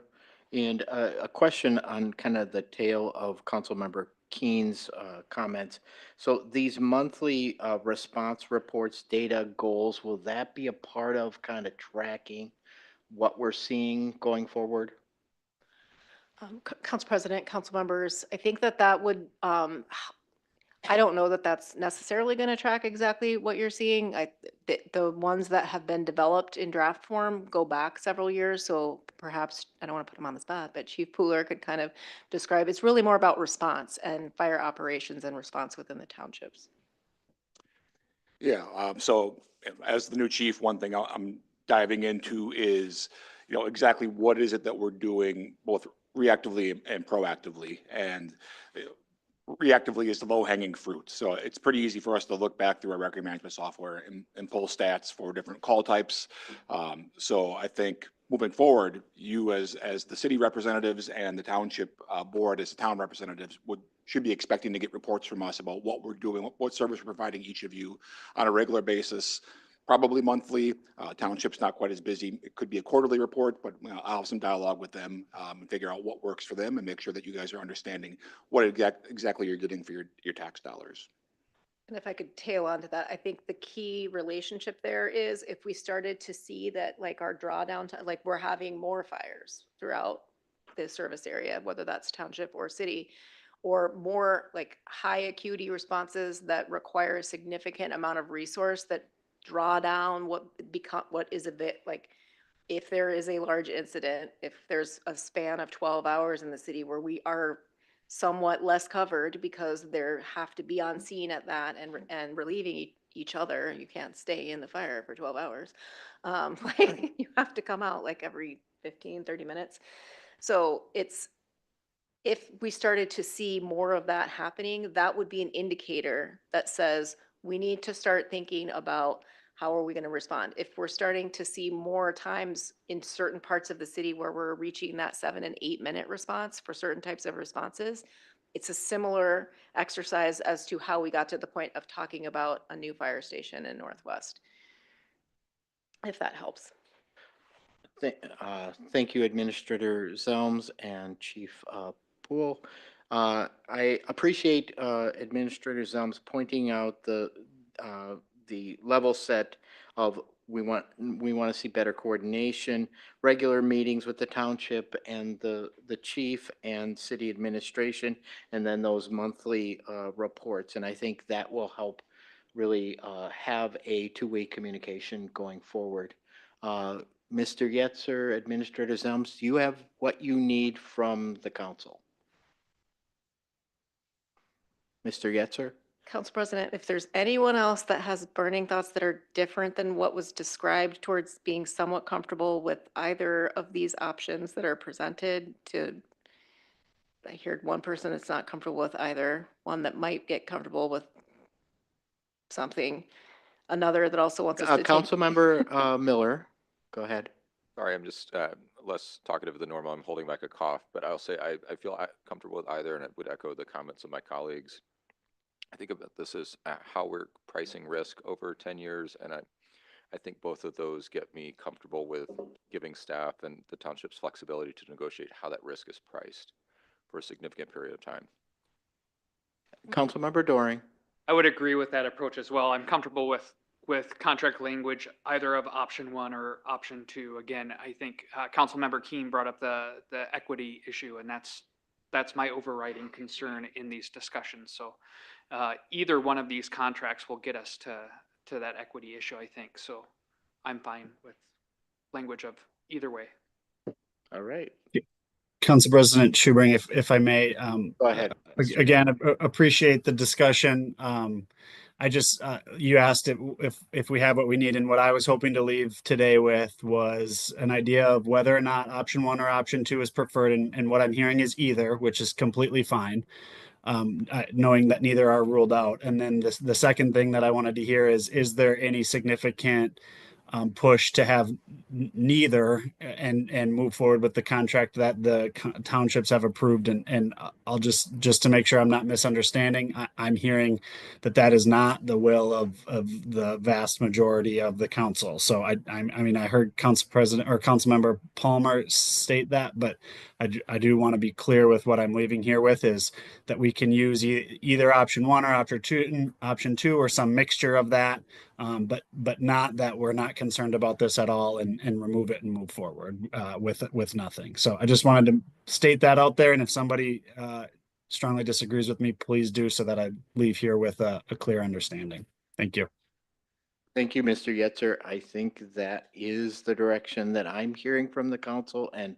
And a question on kind of the tail of Councilmember Keen's comments. So these monthly response reports, data goals, will that be a part of kind of tracking what we're seeing going forward? Council President, council members, I think that would, I don't know that that's necessarily going to track exactly what you're seeing. The ones that have been developed in draft form go back several years. So perhaps, I don't want to put him on the spot, but Chief Pooler could kind of describe, it's really more about response and fire operations and response within the townships. Yeah, so as the new chief, one thing I'm diving into is, exactly what is it that we're doing both reactively and proactively. And reactively is the low hanging fruit. So it's pretty easy for us to look back through our record management software and pull stats for different call types. So I think moving forward, you as the city representatives and the township board as the town representatives should be expecting to get reports from us about what we're doing, what service we're providing each of you on a regular basis, probably monthly. Township's not quite as busy. It could be a quarterly report, but I'll have some dialogue with them and figure out what works for them and make sure that you guys are understanding what exactly you're getting for your tax dollars. And if I could tail on to that, I think the key relationship there is if we started to see that like our drawdown, like we're having more fires throughout the service area, whether that's township or city, or more like high acuity responses that require a significant amount of resource that draw down what is a bit like, if there is a large incident, if there's a span of 12 hours in the city where we are somewhat less covered because there have to be on scene at that and relieving each other. You can't stay in the fire for 12 hours. Like you have to come out like every 15, 30 minutes. So if we started to see more of that happening, that would be an indicator that says we need to start thinking about how are we going to respond? If we're starting to see more times in certain parts of the city where we're reaching that 7 and 8 minute response for certain types of responses, it's a similar exercise as to how we got to the point of talking about a new fire station in Northwest, if that helps. Thank you, Administrator Zelms and Chief Poole. I appreciate Administrator Zelms pointing out the level set of we want to see better coordination, regular meetings with the township and the chief and city administration, and then those monthly reports. And I think that will help really have a two-way communication going forward. Mr. Yetzer, Administrator Zelms, do you have what you need from the council? Mr. Yetzer? Council President, if there's anyone else that has burning thoughts that are different than what was described towards being somewhat comfortable with either of these options that are presented I heard one person that's not comfortable with either, one that might get comfortable with something, another that also wants us to change. Councilmember Miller, go ahead. Sorry, I'm just less talkative than normal. I'm holding back a cough, but I'll say I feel comfortable with either, and it would echo the comments of my colleagues. I think about this as how we're pricing risk over 10 years, and I think both of those get me comfortable with giving staff and the township's flexibility to negotiate how that risk is priced for a significant period of time. Councilmember Doring. I would agree with that approach as well. I'm comfortable with contract language, either of option 1 or option 2. Again, I think Councilmember Keene brought up the equity issue, and that's my overriding concern in these discussions. So either one of these contracts will get us to that equity issue, I think. So I'm fine with language of either way. All right. Council President Schubring, if I may, Go ahead. Again, appreciate the discussion. I just, you asked if we have what we need, and what I was hoping to leave today with was an idea of whether or not option 1 or option 2 is preferred, and what I'm hearing is either, which is completely fine, knowing that neither are ruled out. And then the second thing that I wanted to hear is there any significant push to have neither and move forward with the contract that the townships have approved. And I'll just to make sure I'm not misunderstanding, I'm hearing that is not the will of the vast majority of the council. So I mean, I heard Council President or Councilmember Palmer state that, but I do want to be clear with what I'm leaving here with is that we can use either option 1 or option two, or some mixture of that. But not that we're not concerned about this at all and remove it and move forward with nothing. So I just wanted to state that out there. And if somebody strongly disagrees with me, please do, so that I leave here with a clear understanding. Thank you. Thank you, Mr. Yetzer. I think that is the direction that I'm hearing from the council. And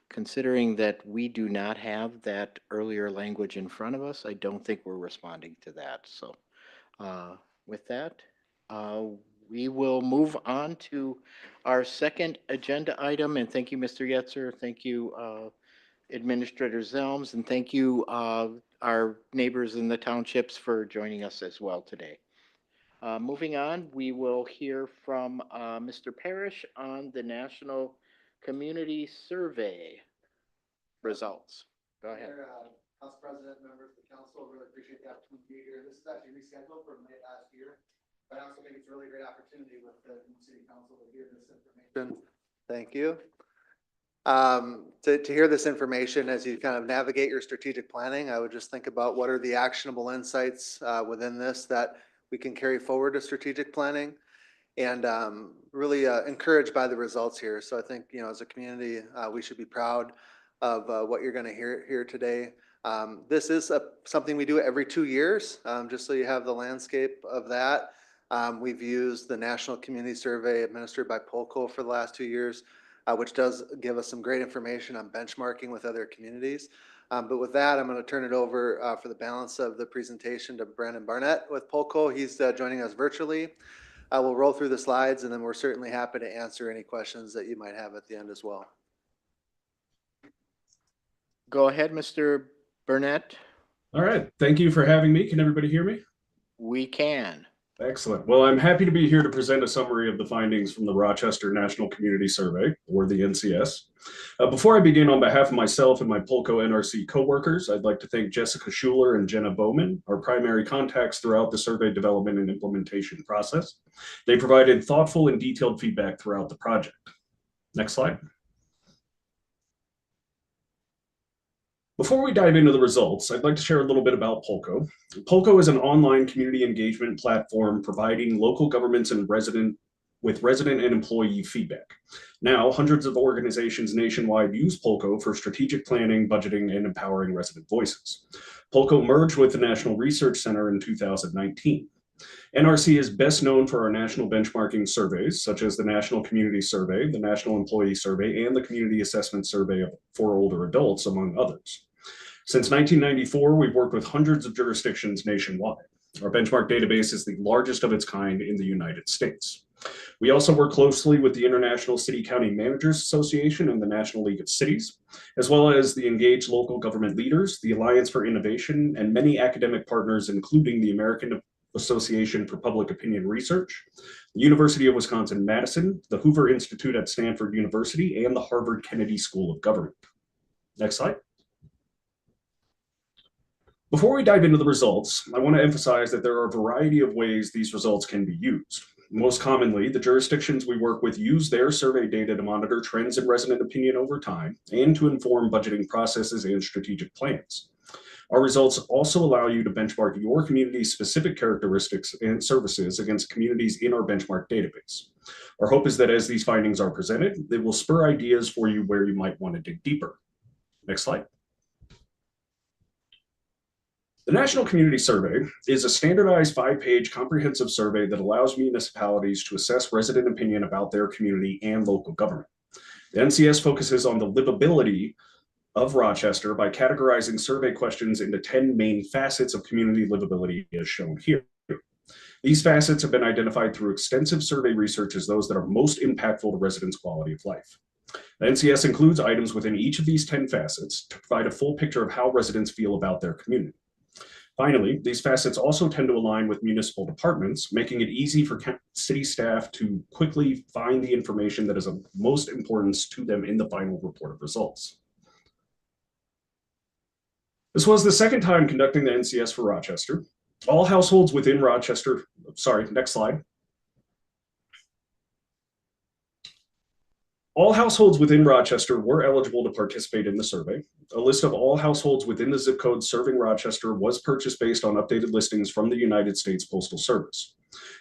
considering that we do not have that earlier language in front of us, I don't think we're responding to that. So with that, we will move on to our second agenda item. And thank you, Mr. Yetzer. Thank you, Administrator Zelms. And thank you, our neighbors in the townships, for joining us as well today. Moving on, we will hear from Mr. Parrish on the National Community Survey results. Go ahead. Council President, members of the council, really appreciate the opportunity to be here. This is actually rescheduled from late last year, but I also think it's a really great opportunity with the city council to hear this information. Thank you. To hear this information as you kind of navigate your strategic planning, I would just think about what are the actionable insights within this that we can carry forward to strategic planning, and really encouraged by the results here. So I think, as a community, we should be proud of what you're going to hear here today. This is something we do every 2 years, just so you have the landscape of that. We've used the National Community Survey administered by Polco for the last 2 years, which does give us some great information on benchmarking with other communities. But with that, I'm going to turn it over for the balance of the presentation to Brandon Barnett with Polco. He's joining us virtually. We'll roll through the slides, and then we're certainly happy to answer any questions that you might have at the end as well. Go ahead, Mr. Burnett. All right. Thank you for having me. Can everybody hear me? We can. Excellent. Well, I'm happy to be here to present a summary of the findings from the Rochester National Community Survey, or the NCS. Before I begin, on behalf of myself and my Polco NRC coworkers, I'd like to thank Jessica Schuler and Jenna Bowman, our primary contacts throughout the survey development and implementation process. They provided thoughtful and detailed feedback throughout the project. Next slide. Before we dive into the results, I'd like to share a little bit about Polco. Polco is an online community engagement platform providing local governments and with resident and employee feedback. Now, hundreds of organizations nationwide use Polko for strategic planning, budgeting, and empowering resident voices. Polko merged with the National Research Center in 2019. NRC is best known for our national benchmarking surveys, such as the National Community Survey, the National Employee Survey, and the Community Assessment Survey for older adults, among others. Since 1994, we've worked with hundreds of jurisdictions nationwide. Our benchmark database is the largest of its kind in the United States. We also work closely with the International City County Managers Association and the National League of Cities, as well as the engaged local government leaders, the Alliance for Innovation, and many academic partners, including the American Association for Public Opinion Research, the University of Wisconsin-Madison, the Hoover Institute at Stanford University, and the Harvard Kennedy School of Government. Next slide. Before we dive into the results, I want to emphasize that there are a variety of ways these results can be used. Most commonly, the jurisdictions we work with use their survey data to monitor trends in resident opinion over time and to inform budgeting processes and strategic plans. Our results also allow you to benchmark your community's specific characteristics and services against communities in our benchmark database. Our hope is that as these findings are presented, they will spur ideas for you where you might want to dig deeper. Next slide. The National Community Survey is a standardized 5-page comprehensive survey that allows municipalities to assess resident opinion about their community and local government. The NCS focuses on the livability of Rochester by categorizing survey questions into 10 main facets of community livability as shown here. These facets have been identified through extensive survey research as those that are most impactful to residents' quality of life. The NCS includes items within each of these 10 facets to provide a full picture of how residents feel about their community. Finally, these facets also tend to align with municipal departments, making it easy for city staff to quickly find the information that is of most importance to them in the final report of results. This was the second time conducting the NCS for Rochester. All households within Rochester, next slide. All households within Rochester were eligible to participate in the survey. A list of all households within the zip code serving Rochester was purchased based on updated listings from the United States Postal Service.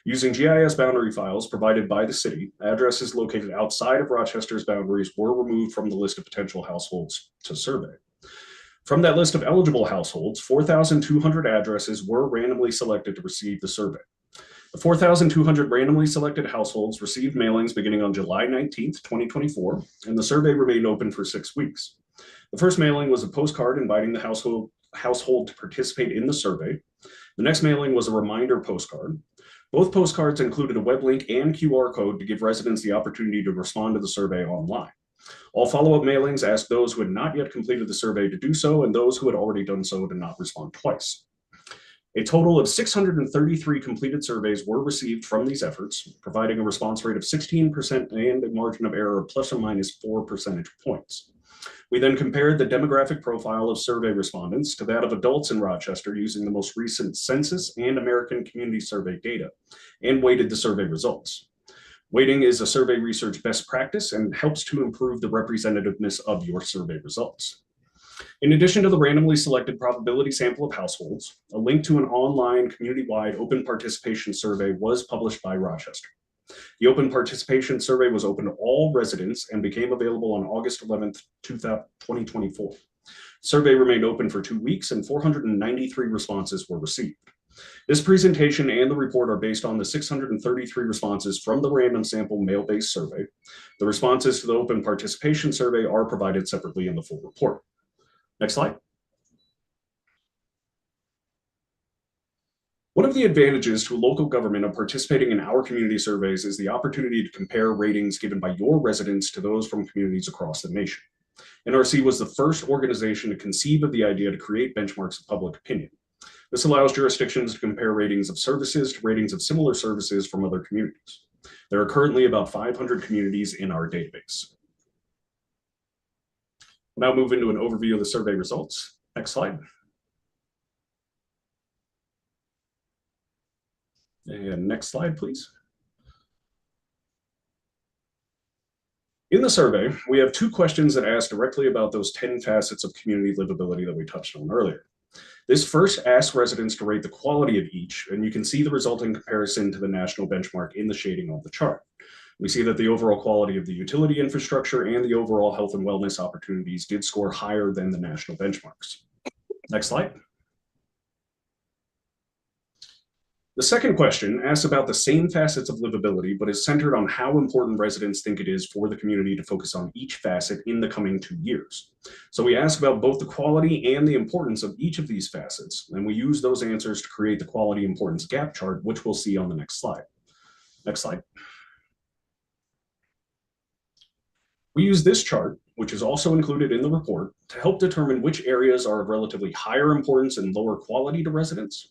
Using GIS boundary files provided by the city, addresses located outside of Rochester's boundaries were removed from the list of potential households to survey. From that list of eligible households, 4,200 addresses were randomly selected to receive the survey. The 4,200 randomly selected households received mailings beginning on July 19th, 2024, and the survey remained open for 6 weeks. The first mailing was a postcard inviting the household to participate in the survey. The next mailing was a reminder postcard. Both postcards included a web link and QR code to give residents the opportunity to respond to the survey online. All follow-up mailings asked those who had not yet completed the survey to do so, and those who had already done so to not respond twice. A total of 633 completed surveys were received from these efforts, providing a response rate of 16% and a margin of error of plus or minus 4 percentage points. We then compared the demographic profile of survey respondents to that of adults in Rochester using the most recent census and American Community Survey data, and weighted the survey results. Weighting is a survey research best practice and helps to improve the representativeness of your survey results. In addition to the randomly selected probability sample of households, a link to an online community-wide open participation survey was published by Rochester. The open participation survey was open to all residents and became available on August 11th, 2024. The survey remained open for 2 weeks and 493 responses were received. This presentation and the report are based on the 633 responses from the random sample mail-based survey. The responses to the open participation survey are provided separately in the full report. Next slide. One of the advantages to local government of participating in our community surveys is the opportunity to compare ratings given by your residents to those from communities across the nation. NRC was the first organization to conceive of the idea to create benchmarks of public opinion. This allows jurisdictions to compare ratings of services to ratings of similar services from other communities. There are currently about 500 communities in our database. We'll now move into an overview of the survey results. Next slide. And next slide, please. In the survey, we have 2 questions that ask directly about those 10 facets of community livability that we touched on earlier. This first asks residents to rate the quality of each, and you can see the resulting comparison to the national benchmark in the shading on the chart. We see that the overall quality of the utility infrastructure and the overall health and wellness opportunities did score higher than the national benchmarks. Next slide. The second question asks about the same facets of livability, but is centered on how important residents think it is for the community to focus on each facet in the coming 2 years. So we ask about both the quality and the importance of each of these facets, and we use those answers to create the quality importance gap chart, which we'll see on the next slide. Next slide. We use this chart, which is also included in the report, to help determine which areas are of relatively higher importance and lower quality to residents.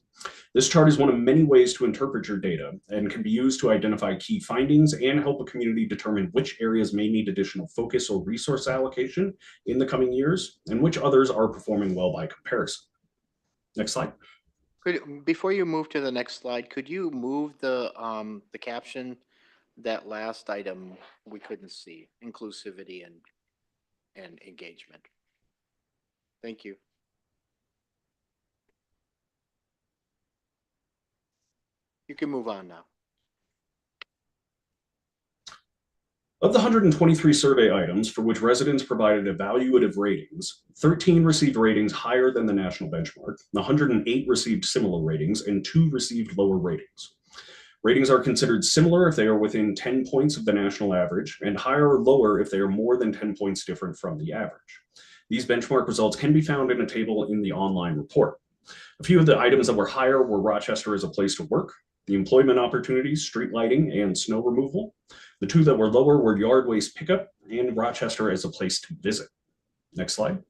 This chart is one of many ways to interpret your data and can be used to identify key findings and help a community determine which areas may need additional focus or resource allocation in the coming years and which others are performing well by comparison. Next slide. Before you move to the next slide, could you move the caption, that last item we couldn't see, inclusivity and engagement? Thank you. You can move on now. Of the 123 survey items for which residents provided evaluative ratings, 13 received ratings higher than the national benchmark, 108 received similar ratings, and 2 received lower ratings. Ratings are considered similar if they are within 10 points of the national average, and higher or lower if they are more than 10 points different from the average. These benchmark results can be found in a table in the online report. A few of the items that were higher were Rochester as a place to work, the employment opportunities, street lighting, and snow removal. The 2 that were lower were yard waste pickup and Rochester as a place to visit. Next slide.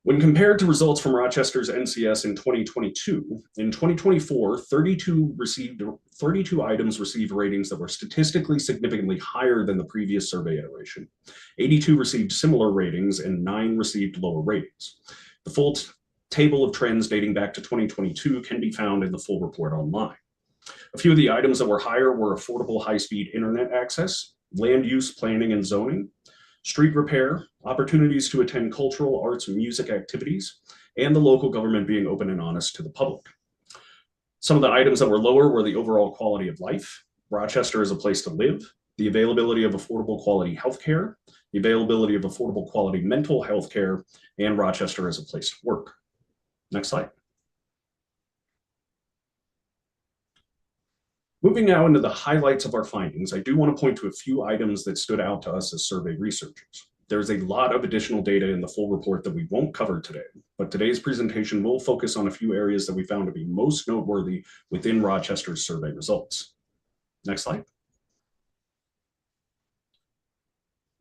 When compared to results from Rochester's NCS in 2022, in 2024, 32 items received ratings that were statistically significantly higher than the previous survey iteration. 82 received similar ratings and 9 received lower ratings. The full table of trends dating back to 2022 can be found in the full report online. A few of the items that were higher were affordable high-speed internet access, land use planning and zoning, street repair, opportunities to attend cultural, arts, and music activities, and the local government being open and honest to the public. Some of the items that were lower were the overall quality of life, Rochester as a place to live, the availability of affordable quality healthcare, the availability of affordable quality mental health care, and Rochester as a place to work. Next slide. Moving now into the highlights of our findings, I do want to point to a few items that stood out to us as survey researchers. There's a lot of additional data in the full report that we won't cover today, but today's presentation will focus on a few areas that we found to be most noteworthy within Rochester's survey results. Next slide.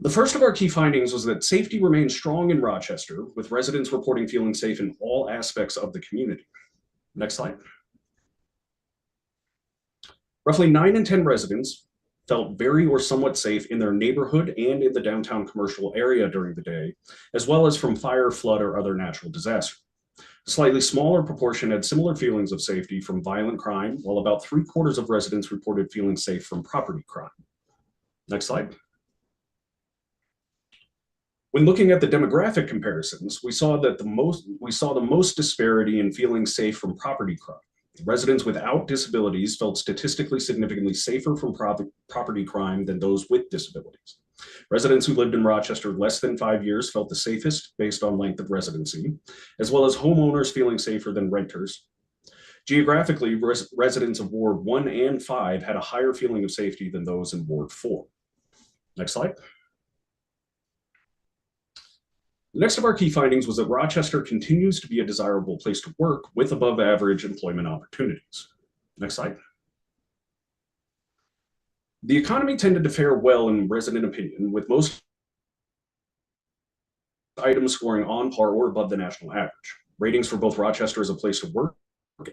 The first of our key findings was that safety remains strong in Rochester, with residents reporting feeling safe in all aspects of the community. Next slide. Roughly 9 in 10 residents felt very or somewhat safe in their neighborhood and in the downtown commercial area during the day, as well as from fire, flood, or other natural disaster. A slightly smaller proportion had similar feelings of safety from violent crime, while about 3/4 of residents reported feeling safe from property crime. Next slide. When looking at the demographic comparisons, we saw the most disparity in feeling safe from property crime. Residents without disabilities felt statistically significantly safer from property crime than those with disabilities. Residents who lived in Rochester less than 5 years felt the safest based on length of residency, as well as homeowners feeling safer than renters. Geographically, residents of Ward 1 and 5 had a higher feeling of safety than those in Ward 4. Next slide. The next of our key findings was that Rochester continues to be a desirable place to work with above average employment opportunities. Next slide. The economy tended to fare well in resident opinion, with most items scoring on par or above the national average. Ratings for both Rochester as a place to work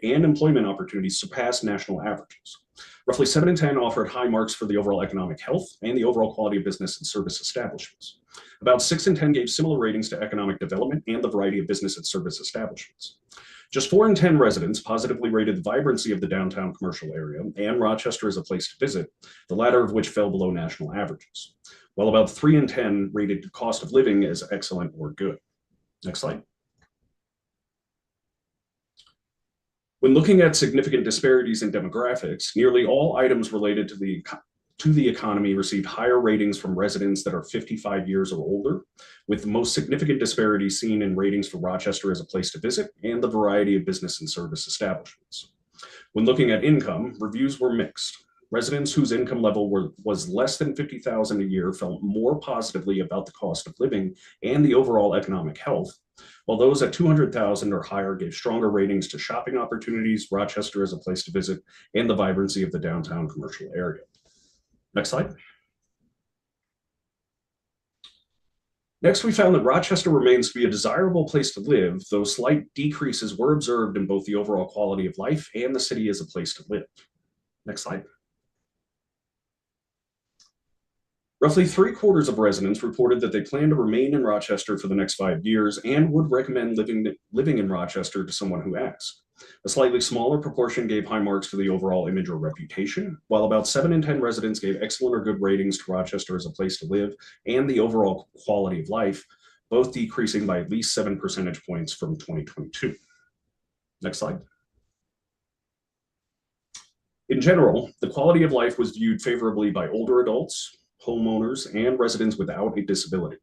and employment opportunities surpassed national averages. Roughly 7 in 10 offered high marks for the overall economic health and the overall quality of business and service establishments. About 6 in 10 gave similar ratings to economic development and the variety of business and service establishments. Just 4 in 10 residents positively rated the vibrancy of the downtown commercial area and Rochester as a place to visit, the latter of which fell below national averages, while about 3 in 10 rated cost of living as excellent or good. Next slide. When looking at significant disparities in demographics, nearly all items related to the economy received higher ratings from residents that are 55 years or older, with the most significant disparities seen in ratings for Rochester as a place to visit and the variety of business and service establishments. When looking at income, reviews were mixed. Residents whose income level was less than $50,000 a year felt more positively about the cost of living and the overall economic health, while those at $200,000 or higher gave stronger ratings to shopping opportunities, Rochester as a place to visit, and the vibrancy of the downtown commercial area. Next slide. Next, we found that Rochester remains to be a desirable place to live, though slight decreases were observed in both the overall quality of life and the city as a place to live. Next slide. Roughly 3/4 of residents reported that they plan to remain in Rochester for the next 5 years and would recommend living in Rochester to someone who asked. A slightly smaller proportion gave high marks to the overall image or reputation, while about 7 in 10 residents gave excellent or good ratings to Rochester as a place to live and the overall quality of life, both decreasing by at least 7 percentage points from 2022. Next slide. In general, the quality of life was viewed favorably by older adults, homeowners, and residents without a disability.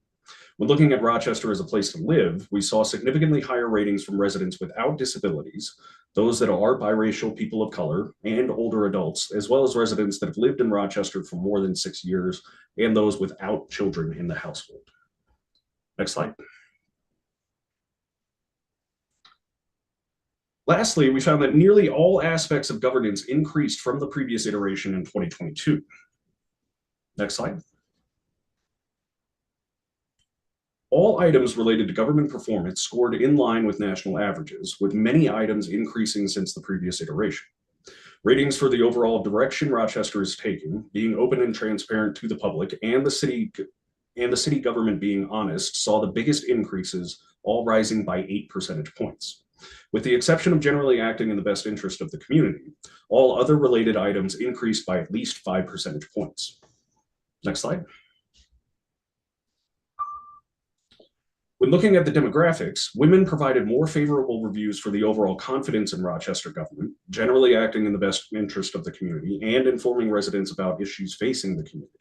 When looking at Rochester as a place to live, we saw significantly higher ratings from residents without disabilities, those that are biracial people of color, and older adults, as well as residents that have lived in Rochester for more than 6 years, and those without children in the household. Next slide. Lastly, we found that nearly all aspects of governance increased from the previous iteration in 2022. Next slide. All items related to government performance scored in line with national averages, with many items increasing since the previous iteration. Ratings for the overall direction Rochester is taking, being open and transparent to the public, and the city government being honest, saw the biggest increases, all rising by 8 percentage points. With the exception of generally acting in the best interest of the community, all other related items increased by at least 5 percentage points. Next slide. When looking at the demographics, women provided more favorable reviews for the overall confidence in Rochester government, generally acting in the best interest of the community and informing residents about issues facing the community.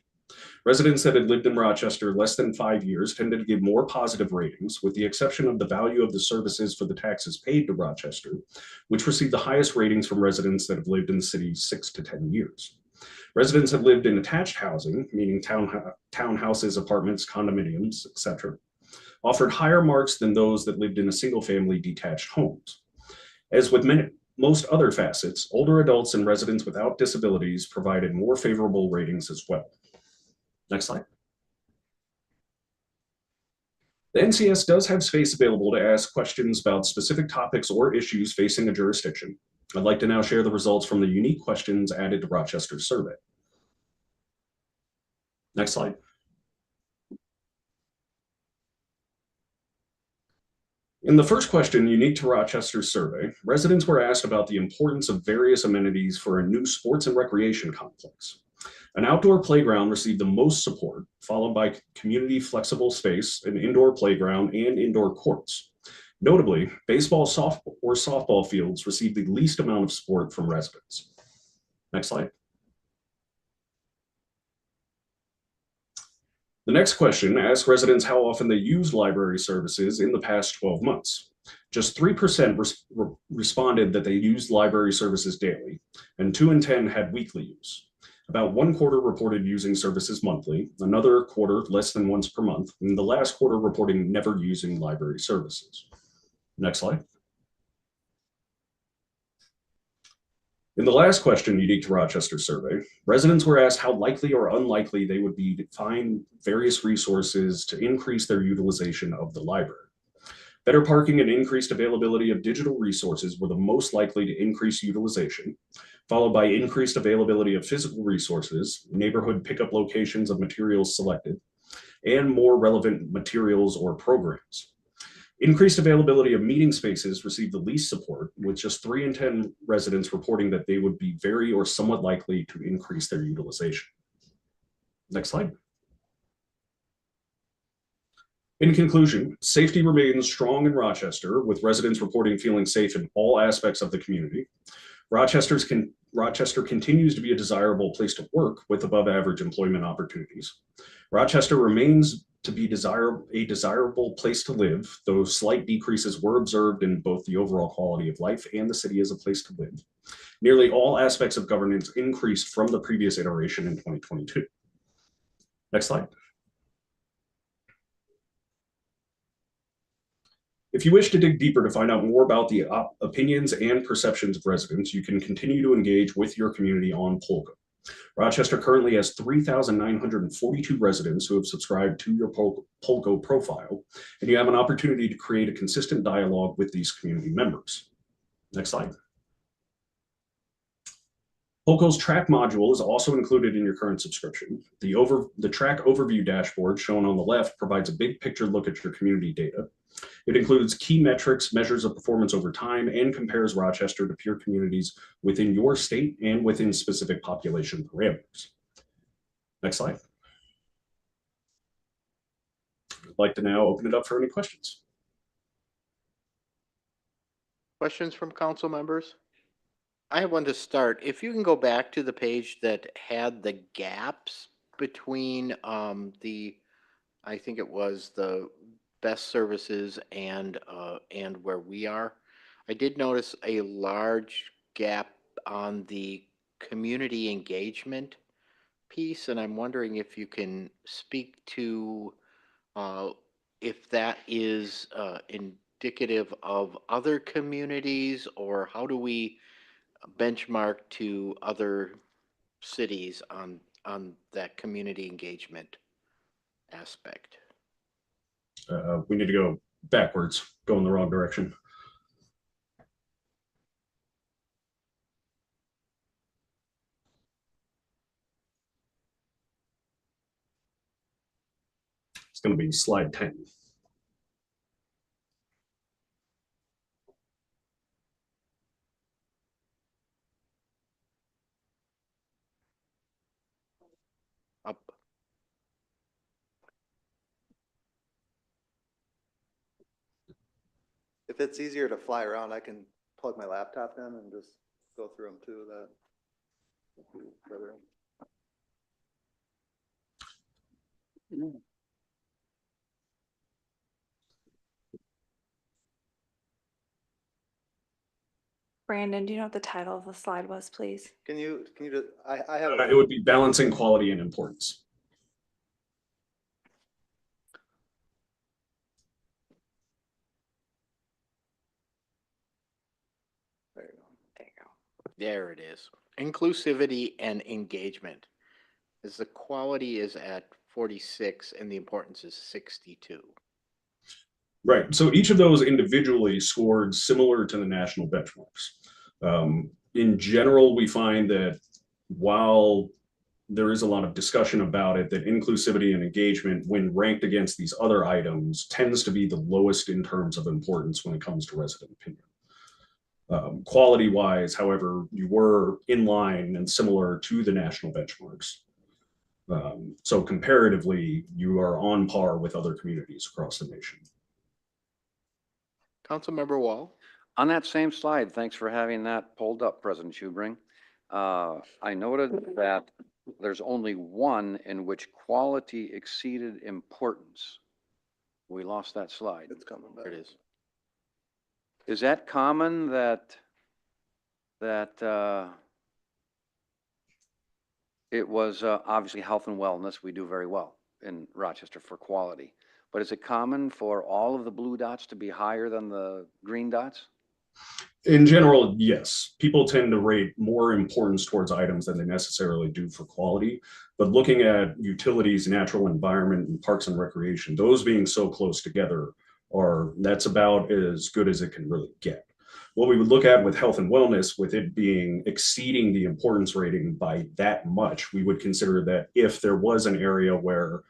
Residents that had lived in Rochester less than 5 years tended to give more positive ratings, with the exception of the value of the services for the taxes paid to Rochester, which received the highest ratings from residents that have lived in the city 6 to 10 years. Residents that lived in attached housing, meaning townhouses, apartments, condominiums, etc., offered higher marks than those that lived in a single-family detached homes. As with most other facets, older adults and residents without disabilities provided more favorable ratings as well. Next slide. The NCS does have space available to ask questions about specific topics or issues facing a jurisdiction. I'd like to now share the results from the unique questions added to Rochester's survey. Next slide. In the first question, unique to Rochester's survey, residents were asked about the importance of various amenities for a new sports and recreation complex. An outdoor playground received the most support, followed by community flexible space, an indoor playground, and indoor courts. Notably, baseball, softball fields received the least amount of support from residents. Next slide. The next question asks residents how often they used library services in the past 12 months. Just 3% responded that they used library services daily, and 2 in 10 had weekly use. About 1/4 reported using services monthly, another quarter less than once per month, and the last quarter reporting never using library services. Next slide. In the last question unique to Rochester's survey, residents were asked how likely or unlikely they would be to find various resources to increase their utilization of the library. Better parking and increased availability of digital resources were the most likely to increase utilization, followed by increased availability of physical resources, neighborhood pickup locations of materials selected, and more relevant materials or programs. Increased availability of meeting spaces received the least support, with just 3 in 10 residents reporting that they would be very or somewhat likely to increase their utilization. Next slide. In conclusion, safety remains strong in Rochester, with residents reporting feeling safe in all aspects of the community. Rochester continues to be a desirable place to work with above average employment opportunities. Rochester remains to be a desirable place to live, though slight decreases were observed in both the overall quality of life and the city as a place to live. Nearly all aspects of governance increased from the previous iteration in 2022. Next slide. If you wish to dig deeper to find out more about the opinions and perceptions of residents, you can continue to engage with your community on Polko. Rochester currently has 3,942 residents who have subscribed to your Polko profile, and you have an opportunity to create a consistent dialogue with these community members. Next slide. Polko's track module is also included in your current subscription. The track overview dashboard shown on the left provides a big picture look at your community data. It includes key metrics, measures of performance over time, and compares Rochester to peer communities within your state and within specific population parameters. Next slide. I'd like to now open it up for any questions. Questions from council members? I have one to start. If you can go back to the page that had the gaps between I think it was the best services and where we are. I did notice a large gap on the community engagement piece, and I'm wondering if you can speak to if that is indicative of other communities, or how do we benchmark to other cities on that community engagement aspect? We need to go backwards, go in the wrong direction. It's going to be slide 10. Up. If it's easier to fly around, I can plug my laptop in and just go through them too. Further. Brandon, do you know what the title of the slide was, please? Can you just, I have. It would be balancing quality and importance. There you go. There you go. There it is. Inclusivity and engagement. As the quality is at 46 and the importance is 62. Right. So each of those individually scored similar to the national benchmarks. In general, we find that while there is a lot of discussion about it, that inclusivity and engagement, when ranked against these other items, tends to be the lowest in terms of importance when it comes to resident opinion. Quality-wise, however, you were in line and similar to the national benchmarks. So comparatively, you are on par with other communities across the nation. Councilmember Wall. On that same slide, thanks for having that pulled up, President Schubring. I noted that there's only one in which quality exceeded importance. We lost that slide. It's coming back. There it is. Is that common that it was obviously health and wellness, we do very well in Rochester for quality. But is it common for all of the blue dots to be higher than the green dots? In general, yes. People tend to rate more importance towards items than they necessarily do for quality. But looking at utilities, natural environment, and parks and recreation, those being so close together, that's about as good as it can really get. What we would look at with health and wellness, with it being exceeding the importance rating by that much, we would consider that if there was an area where,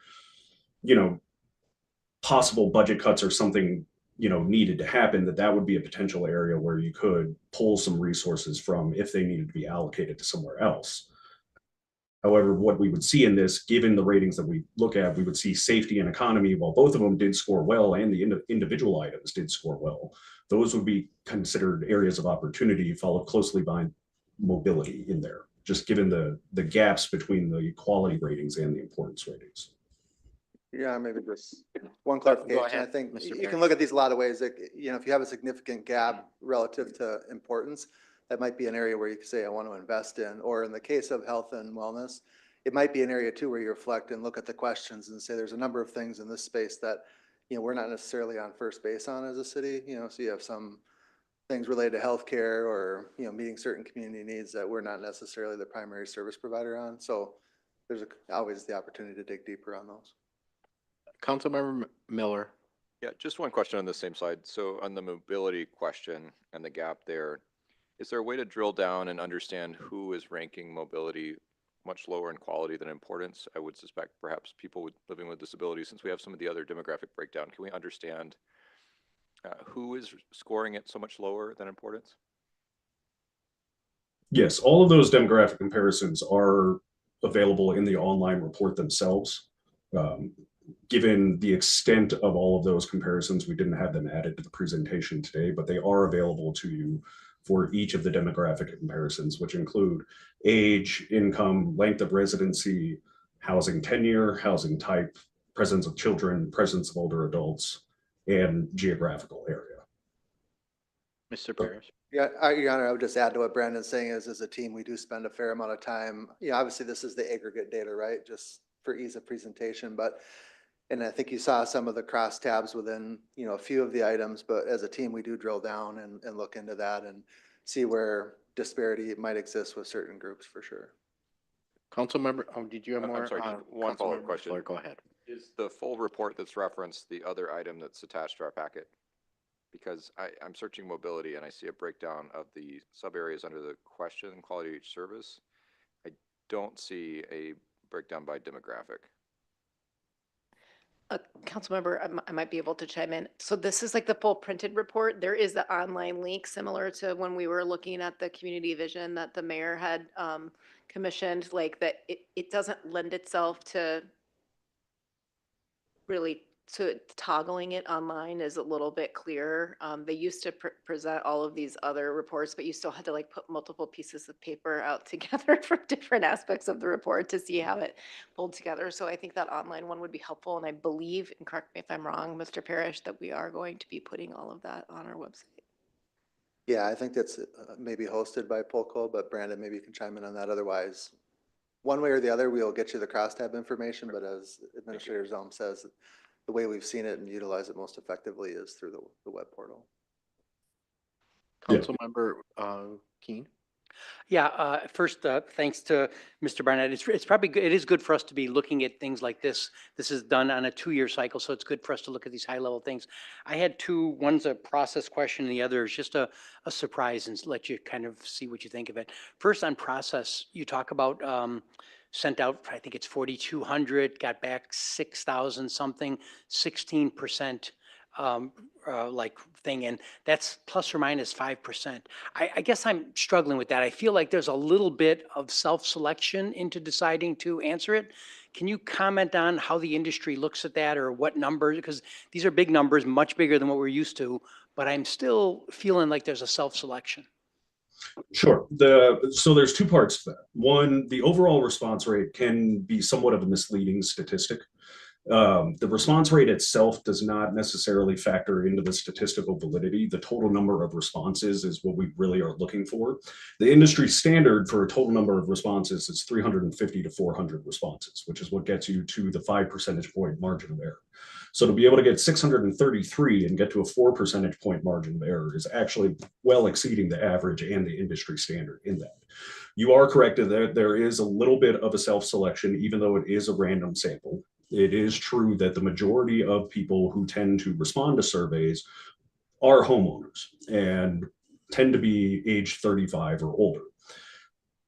possible budget cuts or something, needed to happen, that would be a potential area where you could pull some resources from if they needed to be allocated to somewhere else. However, what we would see in this, given the ratings that we look at, we would see safety and economy, while both of them did score well and the individual items did score well. Those would be considered areas of opportunity, followed closely by mobility in there, just given the gaps between the quality ratings and the importance ratings. Yeah, maybe just one Go clarification. I ahead, think Mr. you Parrish. can look at these a lot of ways. Like, you know, if you have a significant gap relative to importance, that might be an area where you could say, I want to invest in. Or in the case of health and wellness, it might be an area too where you reflect and look at the questions and say, there's a number of things in this space that, you know, we're not necessarily on first base on as a city. You know, so you have some things related to healthcare or, you know, meeting certain community needs that we're not necessarily the primary service provider on. So there's always the opportunity to dig deeper on those. Councilmember Miller. Yeah, just one question on the same slide. So on the mobility question and the gap there, is there a way to drill down and understand who is ranking mobility much lower in quality than importance? I would suspect perhaps people living with disabilities, since we have some of the other demographic breakdown. Can we understand who is scoring it so much lower than importance? Yes, all of those demographic comparisons are available in the online report themselves. Given the extent of all of those comparisons, we didn't have them added to the presentation today, but they are available to you for each of the demographic comparisons, which include age, income, length of residency, housing tenure, housing type, presence of children, presence of older adults, and geographical area. Mr. Parrish. Yeah, Your Honor, I would just add to what Brandon's saying is, as a team, we do spend a fair amount of time. You know, obviously this is the aggregate data, right? Just for ease of presentation, but, and I think you saw some of the cross tabs within, you know, a few of the items, but as a team, we do drill down and look into that and see where disparity might exist with certain groups for sure. Councilmember, oh, did you have more? I'm sorry, one follow-up Councilmember question. Fuller, go ahead. Is the full report that's referenced the other item that's attached to our packet? Because I'm searching mobility and I see a breakdown of the sub areas under the question quality of each service. I don't see a breakdown by demographic. Councilmember, I might be able to chime in. So this is like the full printed report. There is the online link similar to when we were looking at the community vision that the mayor had commissioned, like that it doesn't lend itself to really, so toggling it online is a little bit clearer. They used to present all of these other reports, but you still had to like put multiple pieces of paper out together for different aspects of the report to see how it pulled together. So I think that online one would be helpful. And I believe, and correct me if I'm wrong, Mr. Parrish, that we are going to be putting all of that on our website. Yeah, I think that's maybe hosted by Polko, but Brandon, maybe you can chime in on that. Otherwise, one way or the other, we'll get you the crosstab information, but as Administrator Zelm says, the way we've seen it and utilize it most effectively is through the web portal. Councilmember Keen. Yeah, first, thanks to Mr. Barnett. It's probably good. It is good for us to be looking at things like this. This is done on a 2-year cycle, so it's good for us to look at these high-level things. I had two. One's a process question, and the other is just a surprise, and let you kind of see what you think of it. First, on process, you talk about sent out, I think it's 4,200, got back 6,000 something, 16%. Like thing, and that's plus or minus 5%. I guess I'm struggling with that. I feel like there's a little bit of self-selection into deciding to answer it. Can you comment on how the industry looks at that, or what numbers? Because these are big numbers, much bigger than what we're used to, but I'm still feeling like there's a self-selection. Sure. So there's two parts to that. One, the overall response rate can be somewhat of a misleading statistic. The response rate itself does not necessarily factor into the statistical validity. The total number of responses is what we really are looking for. The industry standard for a total number of responses is 350 to 400 responses, which is what gets you to the 5 percentage point margin of error. So to be able to get 633 and get to a 4 percentage point margin of error is actually well exceeding the average and the industry standard in that. You are correct that there is a little bit of a self-selection, even though it is a random sample. It is true that the majority of people who tend to respond to surveys are homeowners and tend to be age 35 or older.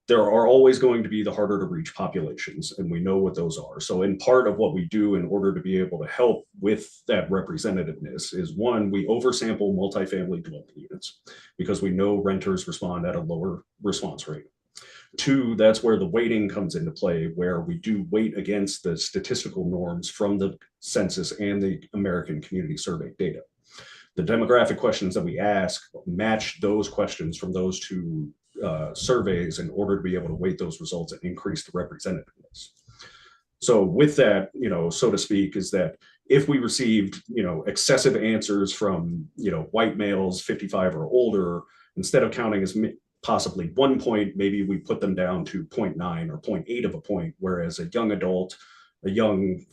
There are always going to be the harder to reach populations, and we know what those are. So in part of what we do in order to be able to help with that representativeness is, one, we oversample multifamily dwelling units because we know renters respond at a lower response rate. Two, that's where the weighting comes into play, where we do weight against the statistical norms from the census and the American Community Survey data. The demographic questions that we ask match those questions from those two surveys in order to be able to weight those results and increase the representativeness. So with that, so to speak, is that if we received, excessive answers from, white males 55 or older, instead of counting as possibly 1 point, maybe we put them down to 0.9 or 0.8 of a point, whereas a young adult, a young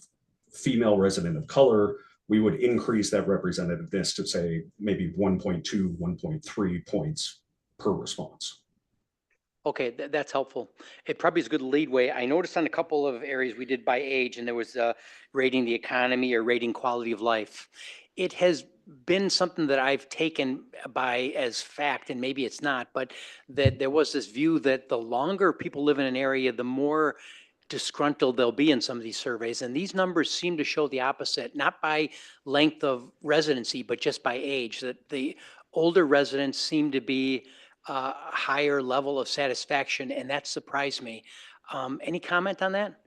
female resident of color, we would increase that representativeness to say maybe 1.2, 1.3 points per response. Okay, that's helpful. It probably is a good leadway. I noticed on a couple of areas we did by age, and there was rating the economy or rating quality of life. It has been something that I've taken by as fact, and maybe it's not, but that there was this view that the longer people live in an area, the more disgruntled they'll be in some of these surveys. And these numbers seem to show the opposite, not by length of residency, but just by age, that the older residents seem to be higher level of satisfaction, and that surprised me. Any comment on that?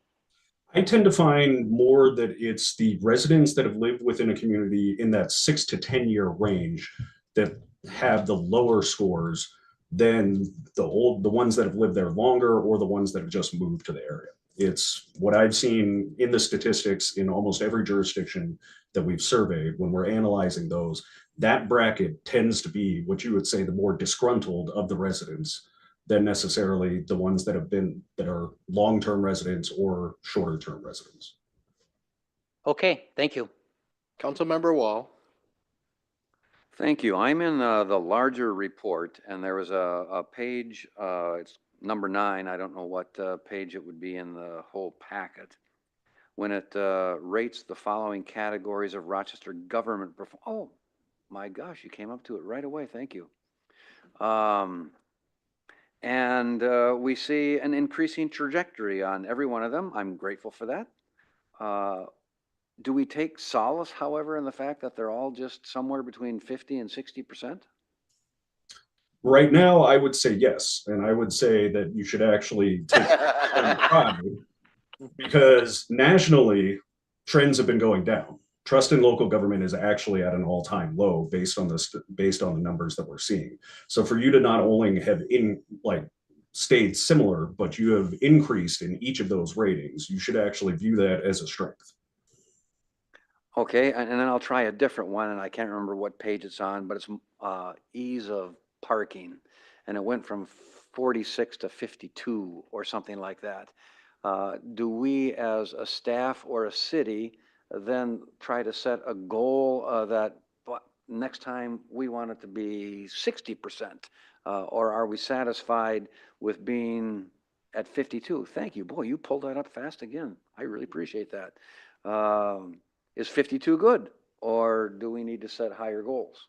I tend to find more that it's the residents that have lived within a community in that 6 to 10 year range that have the lower scores than the ones that have lived there longer or the ones that have just moved to the area. It's what I've seen in the statistics in almost every jurisdiction that we've surveyed when we're analyzing those. That bracket tends to be what you would say the more disgruntled of the residents than necessarily the ones that are long-term residents or shorter-term residents. Okay, thank you. Councilmember Wall. Thank you. I'm in the larger report, and there was a page, it's number 9. I don't know what page it would be in the whole packet. When it rates the following categories of Rochester government oh, my gosh, you came up to it right away. Thank you. And we see an increasing trajectory on every one of them. I'm grateful for that. Do we take solace, however, in the fact that they're all just somewhere between 50 and 60%? Right now, I would say yes. And I would say that you should actually take pride because nationally, trends have been going down. Trust in local government is actually at an all-time low based on the numbers that we're seeing. So for you to not only have stayed similar, but you have increased in each of those ratings, you should actually view that as a strength. Okay, and then I'll try a different one, and I can't remember what page it's on, but it's ease of parking, and it went from 46 to 52 or something like that. Do we as a staff or a city then try to set a goal that next time we want it to be 60%? Or are we satisfied with being at 52? Thank you. Boy, you pulled that up fast again. I really appreciate that. Is 52 good, or do we need to set higher goals?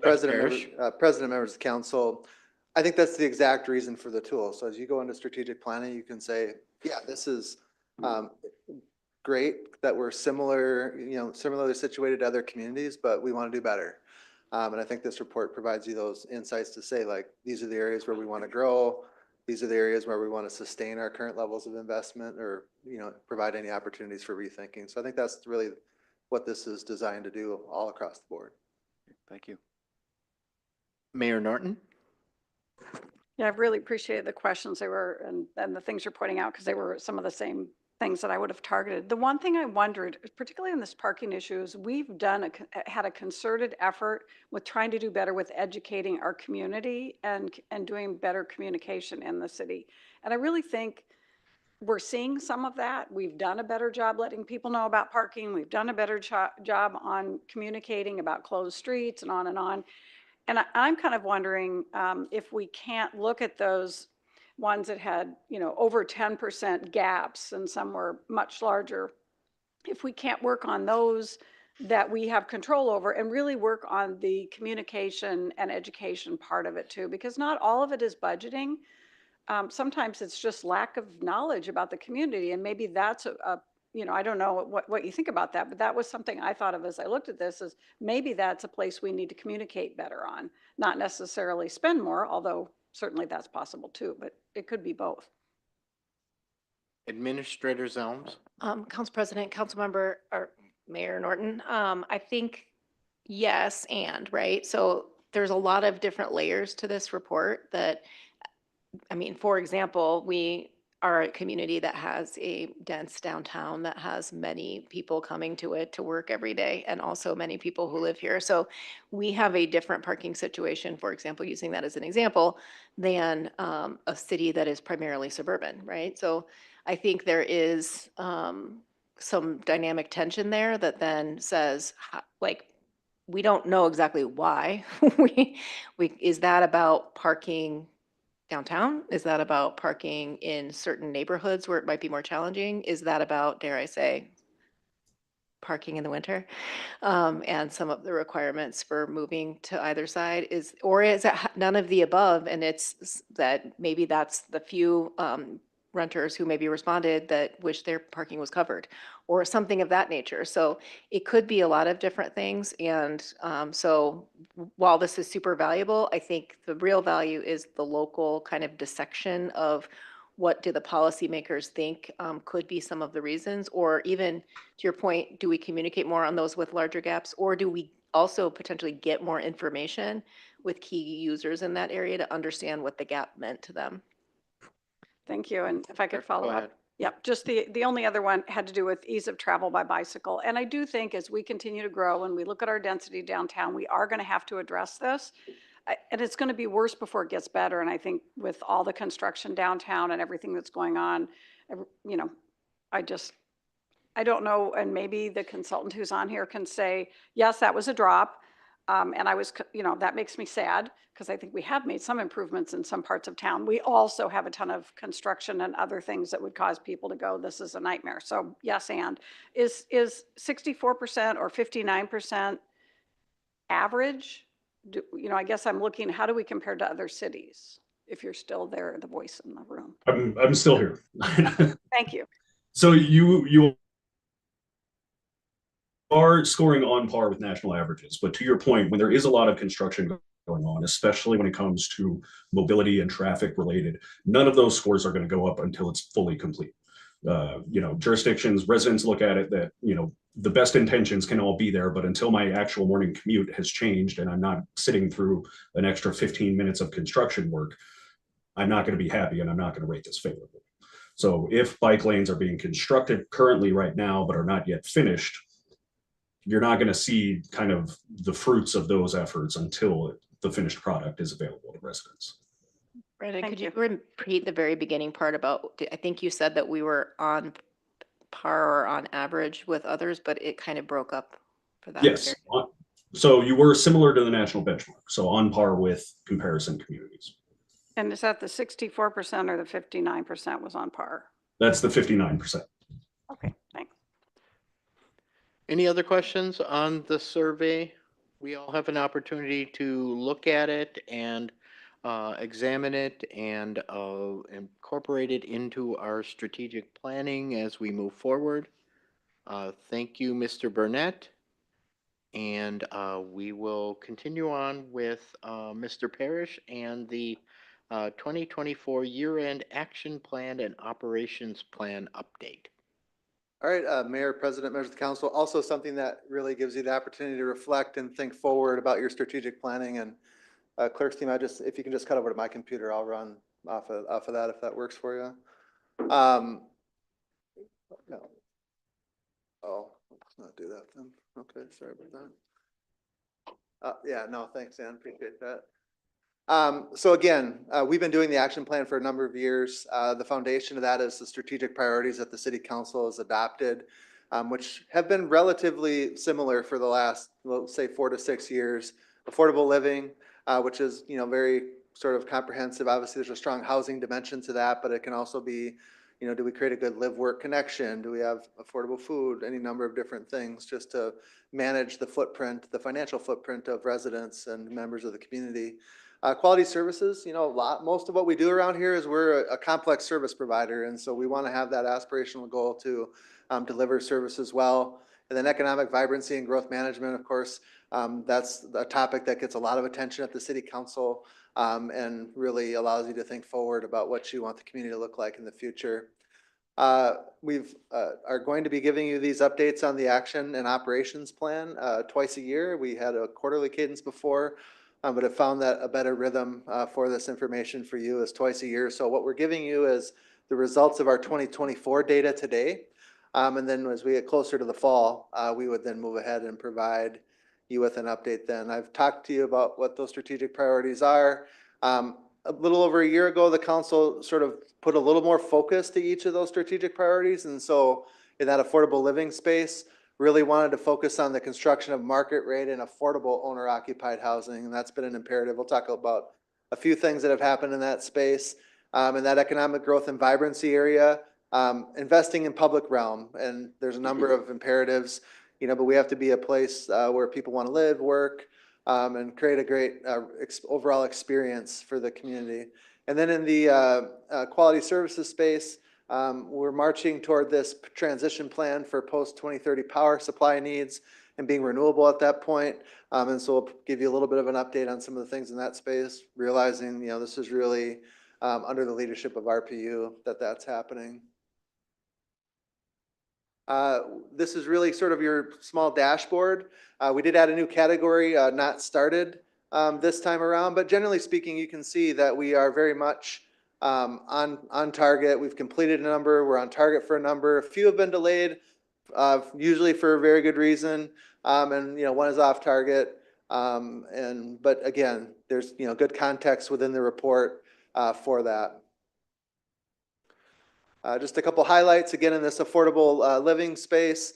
President, members of council, I think that's the exact reason for the tool. So as you go into strategic planning, you can say, yeah, this is great that we're similarly situated to other communities, but we want to do better. And I think this report provides you those insights to say, like, these are the areas where we want to grow. These are the areas where we want to sustain our current levels of investment or, provide any opportunities for rethinking. So I think that's really what this is designed to do all across the board. Thank you. Mayor Norton. Yeah, I've really appreciated the questions they were and the things you're pointing out because they were some of the same things that I would have targeted. The one thing I wondered, particularly in this parking issue, is we've had a concerted effort with trying to do better with educating our community and doing better communication in the city. And I really think we're seeing some of that. We've done a better job letting people know about parking. We've done a better job on communicating about closed streets and on and on. And I'm kind of wondering if we can't look at those ones that had, over 10% gaps and some were much larger. If we can't work on those that we have control over and really work on the communication and education part of it too, because not all of it is budgeting. Sometimes it's just lack of knowledge about the community, and maybe that's you know, I don't know what you think about that, but that was something I thought of as I looked at this, is maybe that's a place we need to communicate better on, not necessarily spend more, although certainly that's possible too, but it could be both. Administrator Zelms? Council President, Councilmember, or Mayor Norton, I think yes, right? So there's a lot of different layers to this report that, I mean, for example, we are a community that has a dense downtown that has many people coming to it to work every day, and also many people who live here. So we have a different parking situation, for example, using that as an example, than a city that is primarily suburban, right? So I think there is some dynamic tension there that then says, like, we don't know exactly why. Is that about parking downtown? Is that about parking in certain neighborhoods where it might be more challenging? Is that about, dare I say, parking in the winter? And some of the requirements for moving to either side or is it none of the above? And it's that maybe that's the few renters who maybe responded that wish their parking was covered or something of that nature. So it could be a lot of different things. And so while this is super valuable, I think the real value is the local kind of dissection of what do the policymakers think could be some of the reasons, or even to your point, do we communicate more on those with larger gaps, or do we also potentially get more information with key users in that area to understand what the gap meant to them? Thank you. And if I could follow Go up. ahead. Yep, just the only other one had to do with ease of travel by bicycle. And I do think as we continue to grow and we look at our density downtown, we are going to have to address this. And it's going to be worse before it gets better. And I think with all the construction downtown and everything that's going on, you know, I don't know, and maybe the consultant who's on here can say, yes, that was a drop. And I was, you know, that makes me sad because I think we have made some improvements in some parts of town. We also have a ton of construction and other things that would cause people to go, this is a nightmare. So yes, and is 64% or 59% average? You know, I guess I'm looking, how do we compare to other cities? If you're still there, the voice in the room. I'm still here. Thank you. So you are scoring on par with national averages, but to your point, when there is a lot of construction going on, especially when it comes to mobility and traffic related, none of those scores are going to go up until it's fully complete. You know, jurisdictions, residents look at it that, you know, the best intentions can all be there, but until my actual morning commute has changed and I'm not sitting through an extra 15 minutes of construction work, I'm not going to be happy and I'm not going to rate this favorably. So if bike lanes are being constructed currently right now, but are not yet finished, you're not going to see kind of the fruits of those efforts until the finished product is available to residents. Brandon, Thank could you you. repeat the very beginning part about, I think you said that we were on par or on average with others, but it kind of broke up for that. Yes. So you were similar to the national benchmark, so on par with comparison communities. And is that the 64% or the 59% was on par? That's the 59%. Okay, thanks. Any other questions on the survey? We all have an opportunity to look at it and examine it and incorporate it into our strategic planning as we move forward. Thank you, Mr. Burnett. And we will continue on with Mr. Parrish and the 2024 year-end action plan and operations plan update. All right, Mayor, President, members of the council, also something that really gives you the opportunity to reflect and think forward about your strategic planning. And clerk's team, if you can just cut over to my computer, I'll run off of that if that works for you. No. Oh, let's not do that then. Okay, sorry about that. Yeah, no, thanks, Ann, appreciate that. So again, we've been doing the action plan for a number of years. The foundation of that is the strategic priorities that the city council has adopted, which have been relatively similar for the last, let's say, 4 to 6 years. Affordable living, which is, you know, very sort of comprehensive. Obviously, there's a strong housing dimension to that, but it can also be, you know, do we create a good live-work connection? Do we have affordable food? Any number of different things just to manage the footprint, the financial footprint of residents and members of the community. Quality services, you know, most of what we do around here is we're a complex service provider. And so we want to have that aspirational goal to deliver services well. And then economic vibrancy and growth management, of course, that's a topic that gets a lot of attention at the city council and really allows you to think forward about what you want the community to look like in the future. We've are going to be giving you these updates on the action and operations plan twice a year. We had a quarterly cadence before, but have found that a better rhythm for this information for you is twice a year. So what we're giving you is the results of our 2024 data today. And then as we get closer to the fall, we would then move ahead and provide you with an update then. I've talked to you about what those strategic priorities are. A little over a year ago, the council sort of put a little more focus to each of those strategic priorities. And so in that affordable living space, really wanted to focus on the construction of market rate and affordable owner occupied housing. And that's been an imperative. We'll talk about a few things that have happened in that space. In that economic growth and vibrancy area, investing in public realm. And there's a number of imperatives, but we have to be a place where people want to live, work, and create a great overall experience for the community. And then in the quality services space, we're marching toward this transition plan for post-2030 power supply needs and being renewable at that point. And so we'll give you a little bit of an update on some of the things in that space, realizing, this is really under the leadership of RPU that's happening. This is really sort of your small dashboard. We did add a new category, not started this time around, but generally speaking, you can see that we are very much on target. We've completed a number, we're on target for a number. A few have been delayed, usually for a very good reason, and one is off target. But again, there's good context within the report for that. Just a couple highlights again in this affordable living space.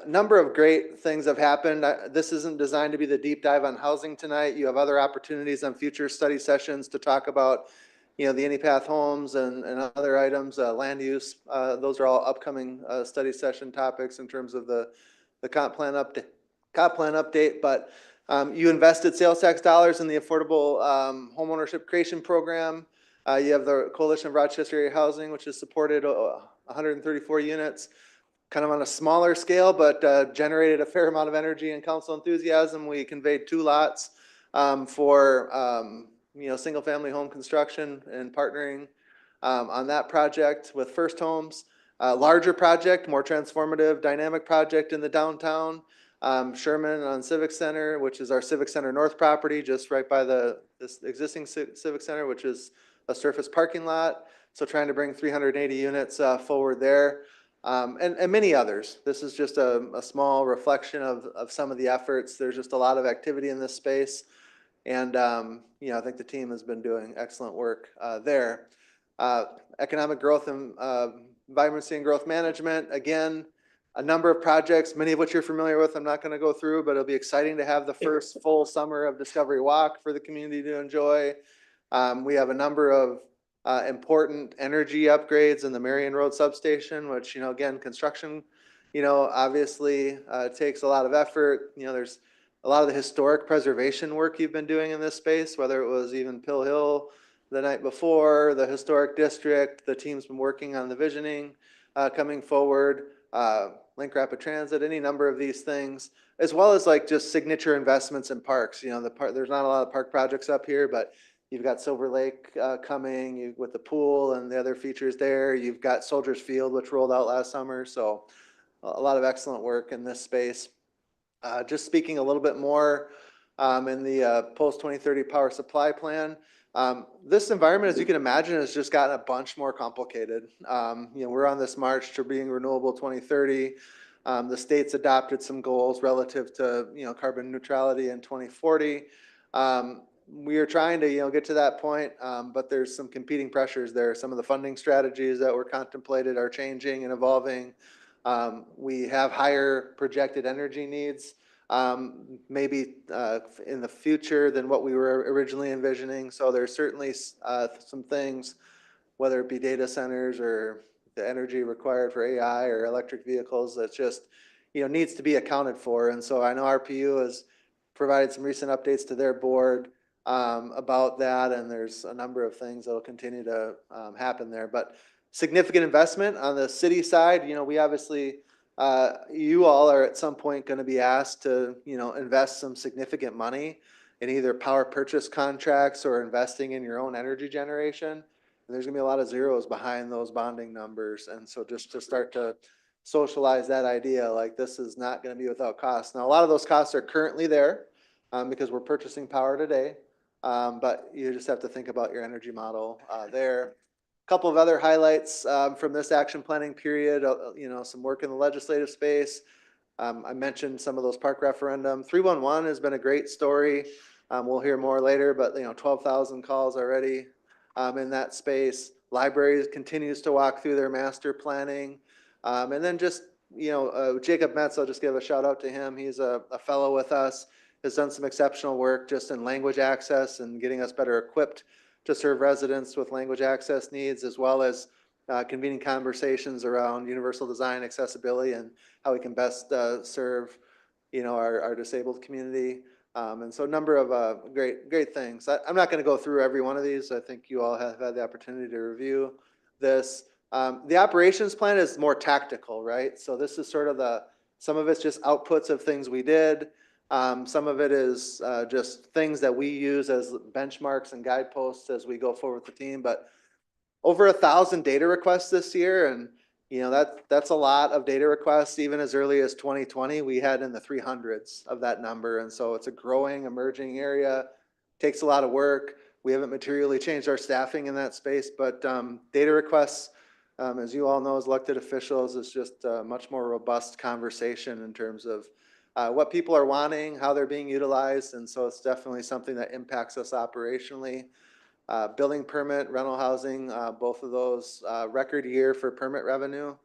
Number of great things have happened. This isn't designed to be the deep dive on housing tonight. You have other opportunities on future study sessions to talk about, the Anypath homes and other items, land use. Those are all upcoming study session topics in terms of the comp plan update. But you invested sales tax dollars in the affordable homeownership creation program. You have the Coalition of Rochester Area Housing, which has supported 134 units, kind of on a smaller scale, but generated a fair amount of energy and council enthusiasm. We conveyed 2 lots for single family home construction and partnering on that project with First Homes. Larger project, more transformative, dynamic project in the downtown. Sherman on Civic Center, which is our Civic Center North property, just right by this existing Civic Center, which is a surface parking lot. So trying to bring 380 units forward there, and many others. This is just a small reflection of some of the efforts. There's just a lot of activity in this space. And, I think the team has been doing excellent work there. Economic growth and vibrancy and growth management. Again, a number of projects, many of which you're familiar with. I'm not going to go through, but it'll be exciting to have the first full summer of Discovery Walk for the community to enjoy. We have a number of important energy upgrades in the Marion Road substation, which, again, construction, obviously takes a lot of effort. There's a lot of the historic preservation work you've been doing in this space, whether it was even Pill Hill the night before, the historic district, the team's been working on the visioning coming forward, Link Rapid Transit, any number of these things, as well as like just signature investments in parks. There's not a lot of park projects up here, but you've got Silver Lake coming with the pool and the other features there. You've got Soldiers Field, which rolled out last summer. So a lot of excellent work in this space. Just speaking a little bit more in the post-2030 power supply plan. This environment, as you can imagine, has just gotten a bunch more complicated. We're on this march to being renewable 2030. The state's adopted some goals relative to, carbon neutrality in 2040. We are trying to, get to that point, but there's some competing pressures there. Some of the funding strategies that were contemplated are changing and evolving. We have higher projected energy needs, maybe in the future than what we were originally envisioning. So there's certainly some things, whether it be data centers or the energy required for AI or electric vehicles, that just needs to be accounted for. And so I know RPU has provided some recent updates to their board about that, and there's a number of things that will continue to happen there. But significant investment on the city side. You know, we obviously, you all are at some point going to be asked to, you know, invest some significant money in either power purchase contracts or investing in your own energy generation. And there's gonna be a lot of zeros behind those bonding numbers. And so just to start to socialize that idea, like this is not gonna be without cost. Now, a lot of those costs are currently there, because we're purchasing power today. But you just have to think about your energy model, there. Couple of other highlights, from this action planning period, you know, some work in the legislative space. I mentioned some of those park referendum. 311 has been a great story. We'll hear more later, but you know, 12,000 calls already in that space. Libraries continues to walk through their master planning. And then just, you know, Jacob Metz, I'll just give a shout out to him. He's a fellow with us, has done some exceptional work just in language access and getting us better equipped to serve residents with language access needs, as well as convening conversations around universal design accessibility and how we can best serve, you know, our disabled community. And so a number of great things. I'm not going to go through every one of these. I think you all have had the opportunity to review this. The operations plan is more tactical, right? So this is sort of some of it's just outputs of things we did. Some of it is just things that we use as benchmarks and guideposts as we go forward with the team. But over 1,000 data requests this year, and you know that's a lot of data requests. Even as early as 2020, we had in the 300s of that number, and so it's a growing, emerging area. Takes a lot of work. We haven't materially changed our staffing in that space, but data requests, as you all know, as elected officials, is just a much more robust conversation in terms of what people are wanting, how they're being utilized, and so it's definitely something that impacts us operationally. Building permit, rental housing, both of those record year for permit revenue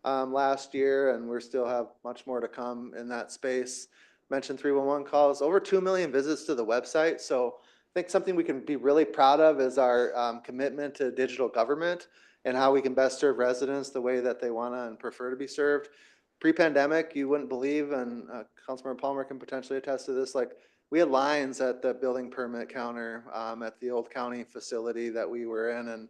last year, and we still have much more to come in that space. Mentioned 311 calls, over 2 million visits to the website. So I think something we can be really proud of is our commitment to digital government and how we can best serve residents the way that they want to and prefer to be served. Pre-pandemic, you wouldn't believe, and Councilmember Palmer can potentially attest to this, like we had lines at the building permit counter at the old county facility that we were in. And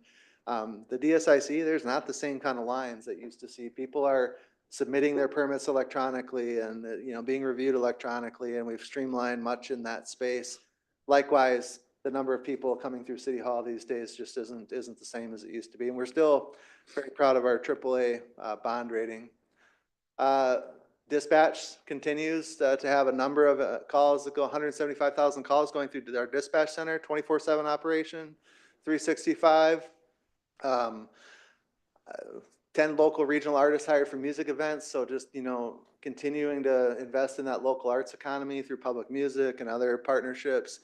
the DSIC, there's not the same kind of lines that used to see. People are submitting their permits electronically and you know being reviewed electronically, and we've streamlined much in that space. Likewise, the number of people coming through City Hall these days just isn't the same as it used to be. And we're still very proud of our AAA bond rating. Dispatch continues to have a number of calls that go 175,000 calls going through our dispatch center, 24/7 operation, 365. 10 local regional artists hired for music events. So just, you know, continuing to invest in that local arts economy through public music and other partnerships.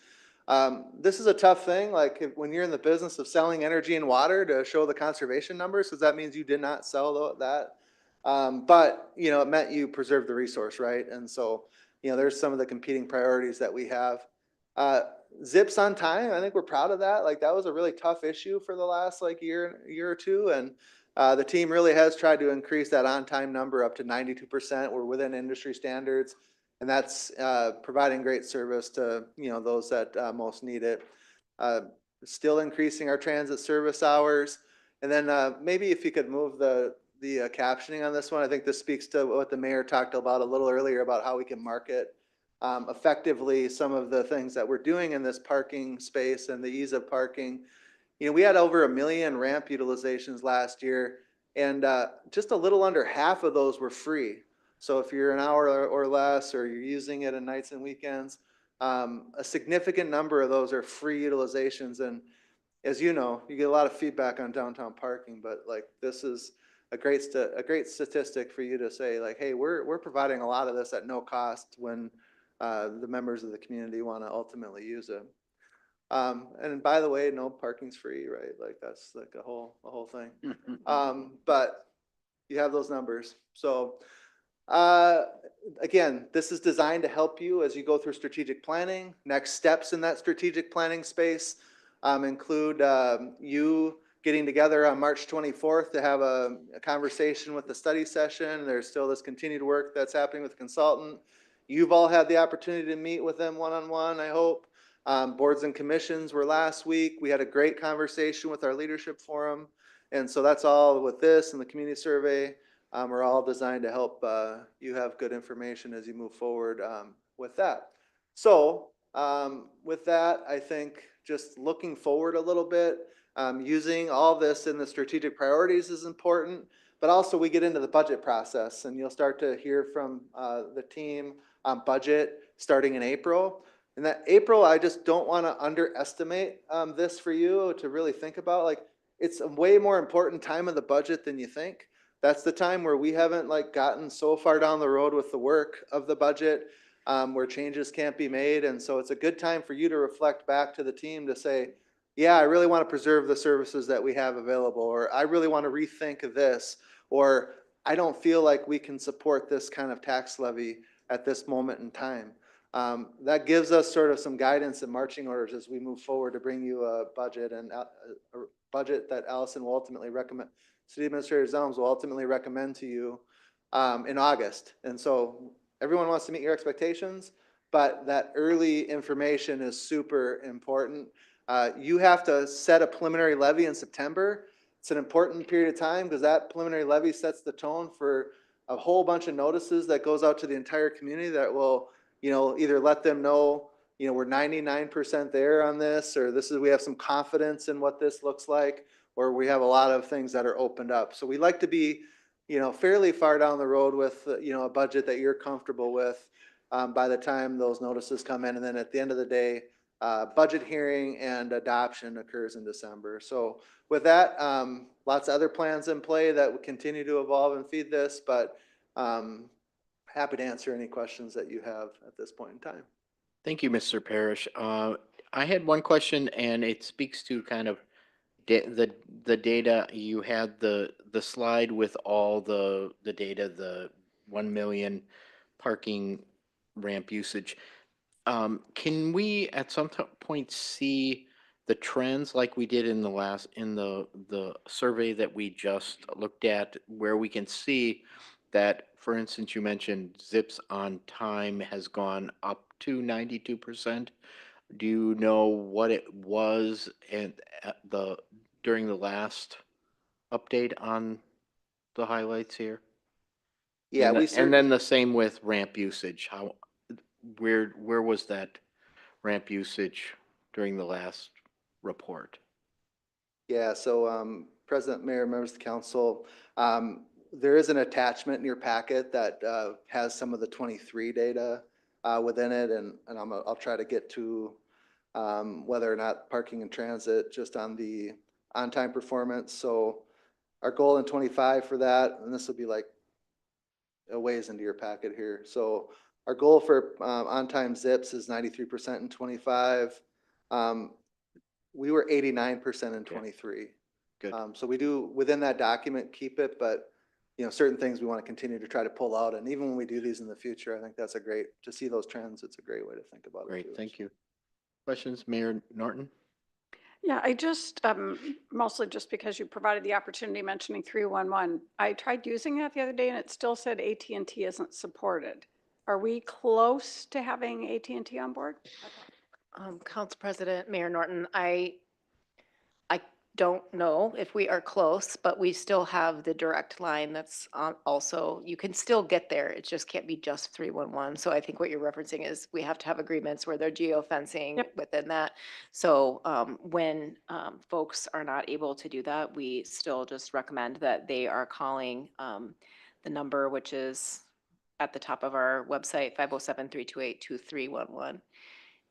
This is a tough thing. Like when you're in the business of selling energy and water, to show the conservation numbers, because that means you did not sell that. But, you know, it meant you preserved the resource, right? And so, you know, there's some of the competing priorities that we have. Zips on time, I think we're proud of that. Like that was a really tough issue for the last like year or two. And the team really has tried to increase that on-time number up to 92%. We're within industry standards, and that's providing great service to, you know, those that most need it. Still increasing our transit service hours. And then maybe if you could move the captioning on this one. I think this speaks to what the mayor talked about a little earlier about how we can market effectively some of the things that we're doing in this parking space and the ease of parking. You know, we had over 1 million ramp utilizations last year, and just a little under half of those were free. So if you're an hour or less, or you're using it on nights and weekends, a significant number of those are free utilizations. And as you know, you get a lot of feedback on downtown parking, but like this is a great statistic for you to say like, hey, we're providing a lot of this at no cost when the members of the community want to ultimately use it. And by the way, no parking's free, right? Like that's like a whole thing. But you have those numbers. So again, this is designed to help you as you go through strategic planning. Next steps in that strategic planning space include you getting together on March 24th to have a conversation with the study session. There's still this continued work that's happening with the consultant. You've all had the opportunity to meet with them one-on-one, I hope. Boards and commissions were last week. We had a great conversation with our leadership forum. And so that's all with this and the community survey, are all designed to help you have good information as you move forward with that. So with that, I think just looking forward a little bit, using all this in the strategic priorities is important, but also we get into the budget process and you'll start to hear from the team on budget starting in April. And that April, I just don't want to underestimate this for you to really think about. Like, it's a way more important time of the budget than you think. That's the time where we haven't like gotten so far down the road with the work of the budget, where changes can't be made. And so it's a good time for you to reflect back to the team to say, yeah, I really want to preserve the services that we have available, or I really want to rethink of this, or I don't feel like we can support this kind of tax levy at this moment in time. That gives us sort of some guidance and marching orders as we move forward to bring you a budget, and a budget that Allison will ultimately recommend, City Administrator Zelms will ultimately recommend to you in August. And so everyone wants to meet your expectations, but that early information is super important. You have to set a preliminary levy in September. It's an important period of time because that preliminary levy sets the tone for a whole bunch of notices that goes out to the entire community that will, either let them know, we're 99% there on this, or we have some confidence in what this looks like, or we have a lot of things that are opened up. So we like to be, fairly far down the road with, a budget that you're comfortable with by the time those notices come in. And then at the end of the day, budget hearing and adoption occurs in December. So with that, lots of other plans in play that will continue to evolve and feed this, but happy to answer any questions that you have at this point in time. Thank you, Mr. Parrish. I had one question, and it speaks to kind of the data. You had the slide with all the data, the 1 million parking ramp usage. Can we at some point see the trends like we did in the survey that we just looked at, where we can see that, for instance, you mentioned zips on time has gone up to 92%. Do you know what it was during the last update on the highlights here? Yeah, And then the same with ramp usage. Where was that ramp usage during the last report? Yeah, so President, Mayor, members of the council, there is an attachment in your packet that has some of the 23 data within it, and I'll try to get to whether or not parking and transit just on the on-time performance. So our goal in 25 for that, and this will be like a ways into your packet here. So our goal for on-time zips is 93% in 25. We were 89% in 23. Good. So we do, within that document, keep it, but certain things we want to continue to try to pull out. And even when we do these in the future, I think that's to see those trends, it's a great way to think about it. Great, thank you. Questions, Mayor Norton? Yeah, I just, mostly just because you provided the opportunity mentioning 311. I tried using that the other day and it still said AT&T isn't supported. Are we close to having AT&T on board? Council President, Mayor Norton, I don't know if we are close, but we still have the direct line that's also, you can still get there. It just can't be just 311. So I think what you're referencing is we have to have agreements where they're geofencing within that. So when folks are not able to do that, we still just recommend that they are calling the number, which is at the top of our website, 507-328-2311,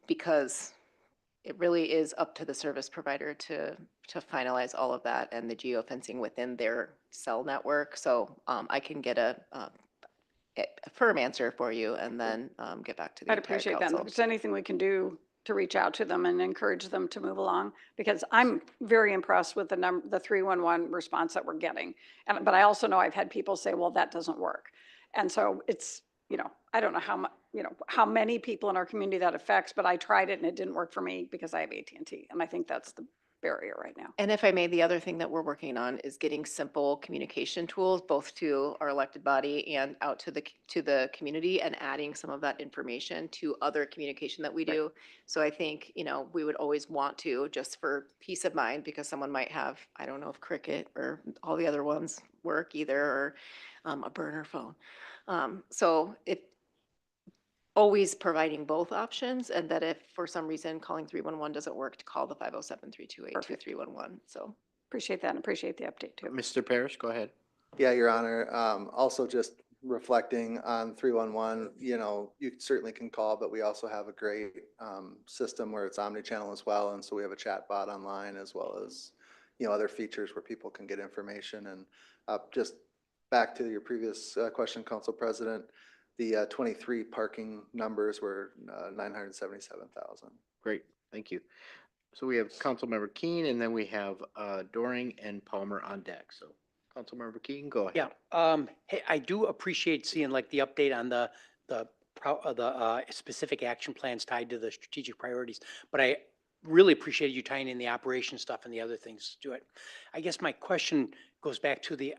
because it really is up to the service provider to finalize all of that and the geofencing within their cell network. So I can get a firm answer for you and then get back to the I'd entire appreciate that. council. If there's anything we can do to reach out to them and encourage them to move along, because I'm very impressed with the 311 response that we're getting. But I also know I've had people say, well, that doesn't work. And so it's, I don't know how many people in our community that affects, but I tried it and it didn't work for me because I have AT&T. And I think that's barrier right now. And if I may, the other thing that we're working on is getting simple communication tools, both to our elected body and out to the community, and adding some of that information to other communication that we do. So I think, we would always want to, just for peace of mind, because someone might have, I don't know if Cricket or all the other ones work either, or a burner phone. So it, always providing both options, and that if for some reason calling 311 doesn't work, to call the 507-328-2311. So Appreciate that and appreciate the update too. Mr. Parrish, go ahead. Yeah, Your Honor. Also just reflecting on 311, you certainly can call, but we also have a great system where it's omni-channel as well. And so we have a chat bot online, as well as, other features where people can get information. And just back to your previous question, Council President, the 23 parking numbers were 977,000. Great, thank you. So we have Councilmember Keen, and then we have Doring and Palmer on deck. So Councilmember Keen, go ahead. Yeah, hey, I do appreciate seeing like the update on the specific action plans tied to the strategic priorities, but I really appreciate you tying in the operation stuff and the other things to it. I guess my question goes back to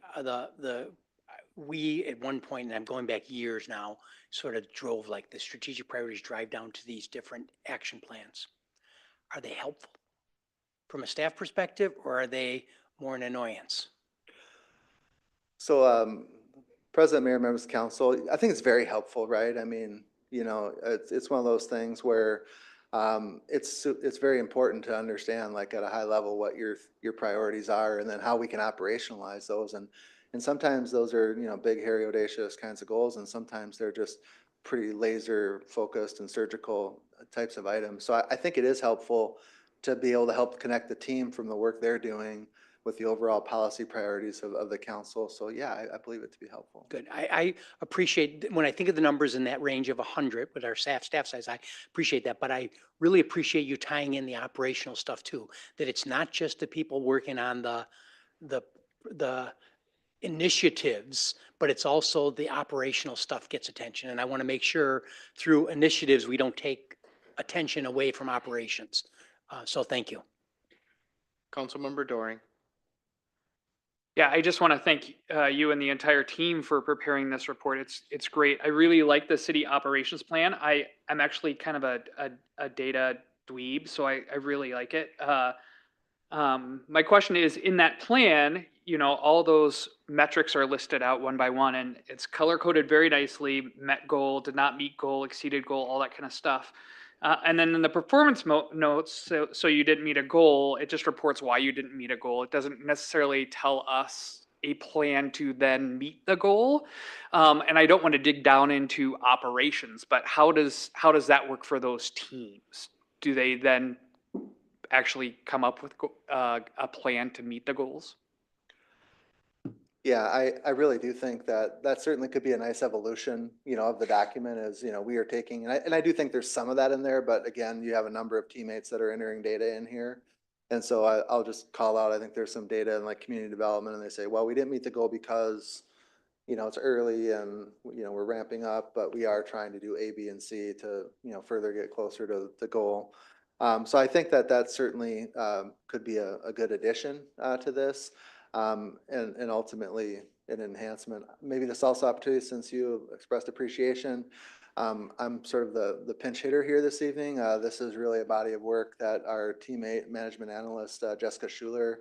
we at one point, and I'm going back years now, sort of drove like the strategic priorities drive down to these different action plans. Are they helpful from a staff perspective, or are they more an annoyance? So, President, Mayor, members of council, I think it's very helpful, right? I mean, it's one of those things where it's very important to understand, like at a high level, what your priorities are, and then how we can operationalize those. And sometimes those are, big, hairy, audacious kinds of goals, and sometimes they're just pretty laser focused and surgical types of items. So I think it is helpful to be able to help connect the team from the work they're doing with the overall policy priorities of the council. So yeah, I believe it to be helpful. Good. I appreciate, when I think of the numbers in that range of 100 with our staff size, I appreciate that, but I really appreciate you tying in the operational stuff too, that it's not just the people working on the initiatives, but it's also the operational stuff gets attention. And I want to make sure through initiatives, we don't take attention away from operations. So thank you. Councilmember Doring. Yeah, I just want to thank you and the entire team for preparing this report. It's great. I really like the city operations plan. I'm actually kind of a data dweeb, so I really like it. My question is, in that plan, all those metrics are listed out one by one, and it's color coded very nicely: met goal, did not meet goal, exceeded goal, all that kind of stuff. And then in the performance notes, so you didn't meet a goal, it just reports why you didn't meet a goal. It doesn't necessarily tell us a plan to then meet the goal. And I don't want to dig down into operations, but how does that work for those teams? Do they then actually come up with a plan to meet the goals? Yeah, I really do think that certainly could be a nice evolution, of the document, as, we are taking, and I do think there's some of that in there, but again, you have a number of teammates that are entering data in here. And so I'll just call out, I think there's some data in like community development, and they say, well, we didn't meet the goal because, it's early and, we're ramping up, but we are trying to do A, B, and C to, further get closer to the goal. So I think that certainly could be a good addition to this. And ultimately an enhancement. Maybe this also opportunity, since you expressed appreciation. I'm sort of the pinch hitter here this evening. This is really a body of work that our teammate, management analyst, Jessica Schuler,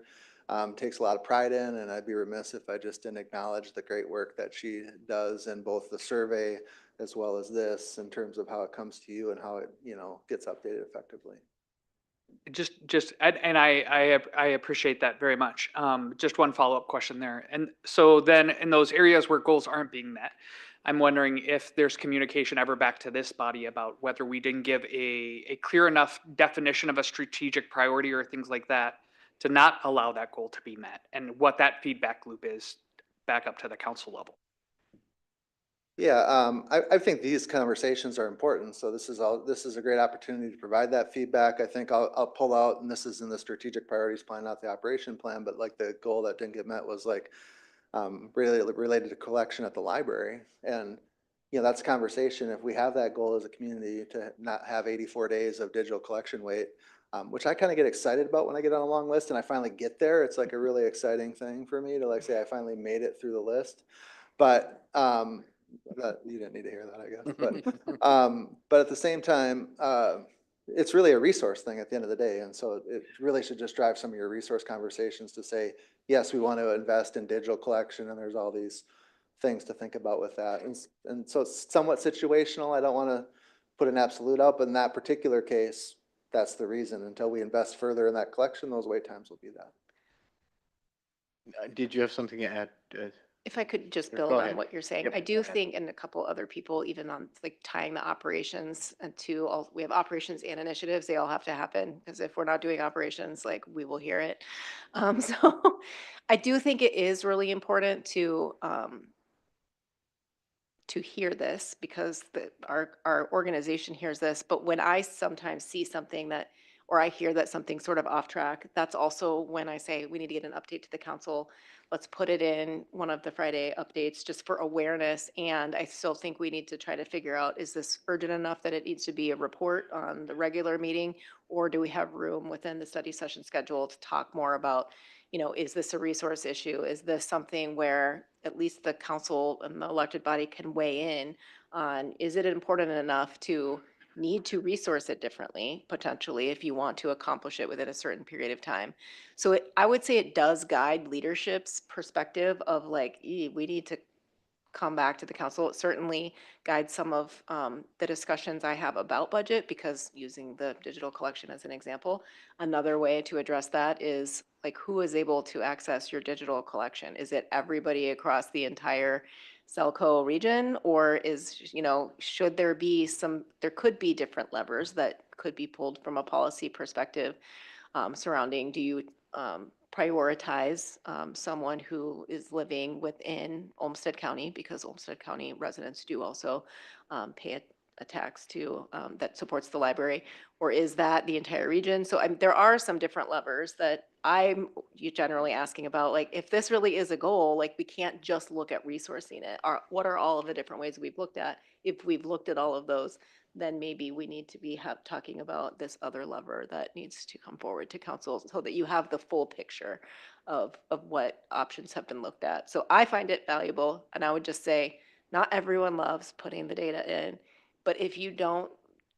takes a lot of pride in, and I'd be remiss if I just didn't acknowledge the great work that she does in both the survey as well as this, in terms of how it comes to you and how it, gets updated effectively. And I appreciate that very much. Just one follow-up question there. And so then in those areas where goals aren't being met, I'm wondering if there's communication ever back to this body about whether we didn't give a clear enough definition of a strategic priority or things like that to not allow that goal to be met, and what that feedback loop is back up to the council level. Yeah, I think these conversations are important. So this is a great opportunity to provide that feedback. I think I'll pull out, and this is in the strategic priorities plan, not the operation plan, but like the goal that didn't get met was like really related to collection at the library. And that's a conversation. If we have that goal as a community to not have 84 days of digital collection wait, which I kind of get excited about when I get on a long list and I finally get there. It's like a really exciting thing for me to like say I finally made it through the list. But that, you didn't need to hear that, I guess. But at the same time, it's really a resource thing at the end of the day. And so it really should just drive some of your resource conversations to say, yes, we want to invest in digital collection, and there's all these things to think about with that. And so it's somewhat situational. I don't want to put an absolute out, but in that particular case, that's the reason. Until we invest further in that collection, those wait times will be that. Did you have something to add? If I could just Go build on ahead. what you're saying, Yep, I go do ahead. think, and a couple other people, even on like tying the operations and to all, we have operations and initiatives, they all have to happen, because if we're not doing operations, like, we will hear it. So I do think it is really important to hear this, because our organization hears this, but when I sometimes see something that, or I hear that something's sort of off track, that's also when I say we need to get an update to the council. Let's put it in one of the Friday updates just for awareness. And I still think we need to try to figure out, is this urgent enough that it needs to be a report on the regular meeting? Or do we have room within the study session schedule to talk more about, is this a resource issue? Is this something where at least the council and the elected body can weigh in on, is it important enough to need to resource it differently, potentially, if you want to accomplish it within a certain period of time? So I would say it does guide leadership's perspective of like, we need to come back to the council. It certainly guides some of the discussions I have about budget, because using the digital collection as an example, another way to address that is like, who is able to access your digital collection? Is it everybody across the entire Selco region, or should there be there could be different levers that could be pulled from a policy perspective surrounding, do you prioritize someone who is living within Olmsted County, because Olmsted County residents do also pay a tax to that supports the library, or is that the entire region? So there are some different levers that I'm generally asking about, like, if this really is a goal, like, we can't just look at resourcing it. What are all of the different ways we've looked at? If we've looked at all of those, then maybe we need to be talking about this other lever that needs to come forward to council, so that you have the full picture of what options have been looked at. So I find it valuable, and I would just say, not everyone loves putting the data in, but if you don't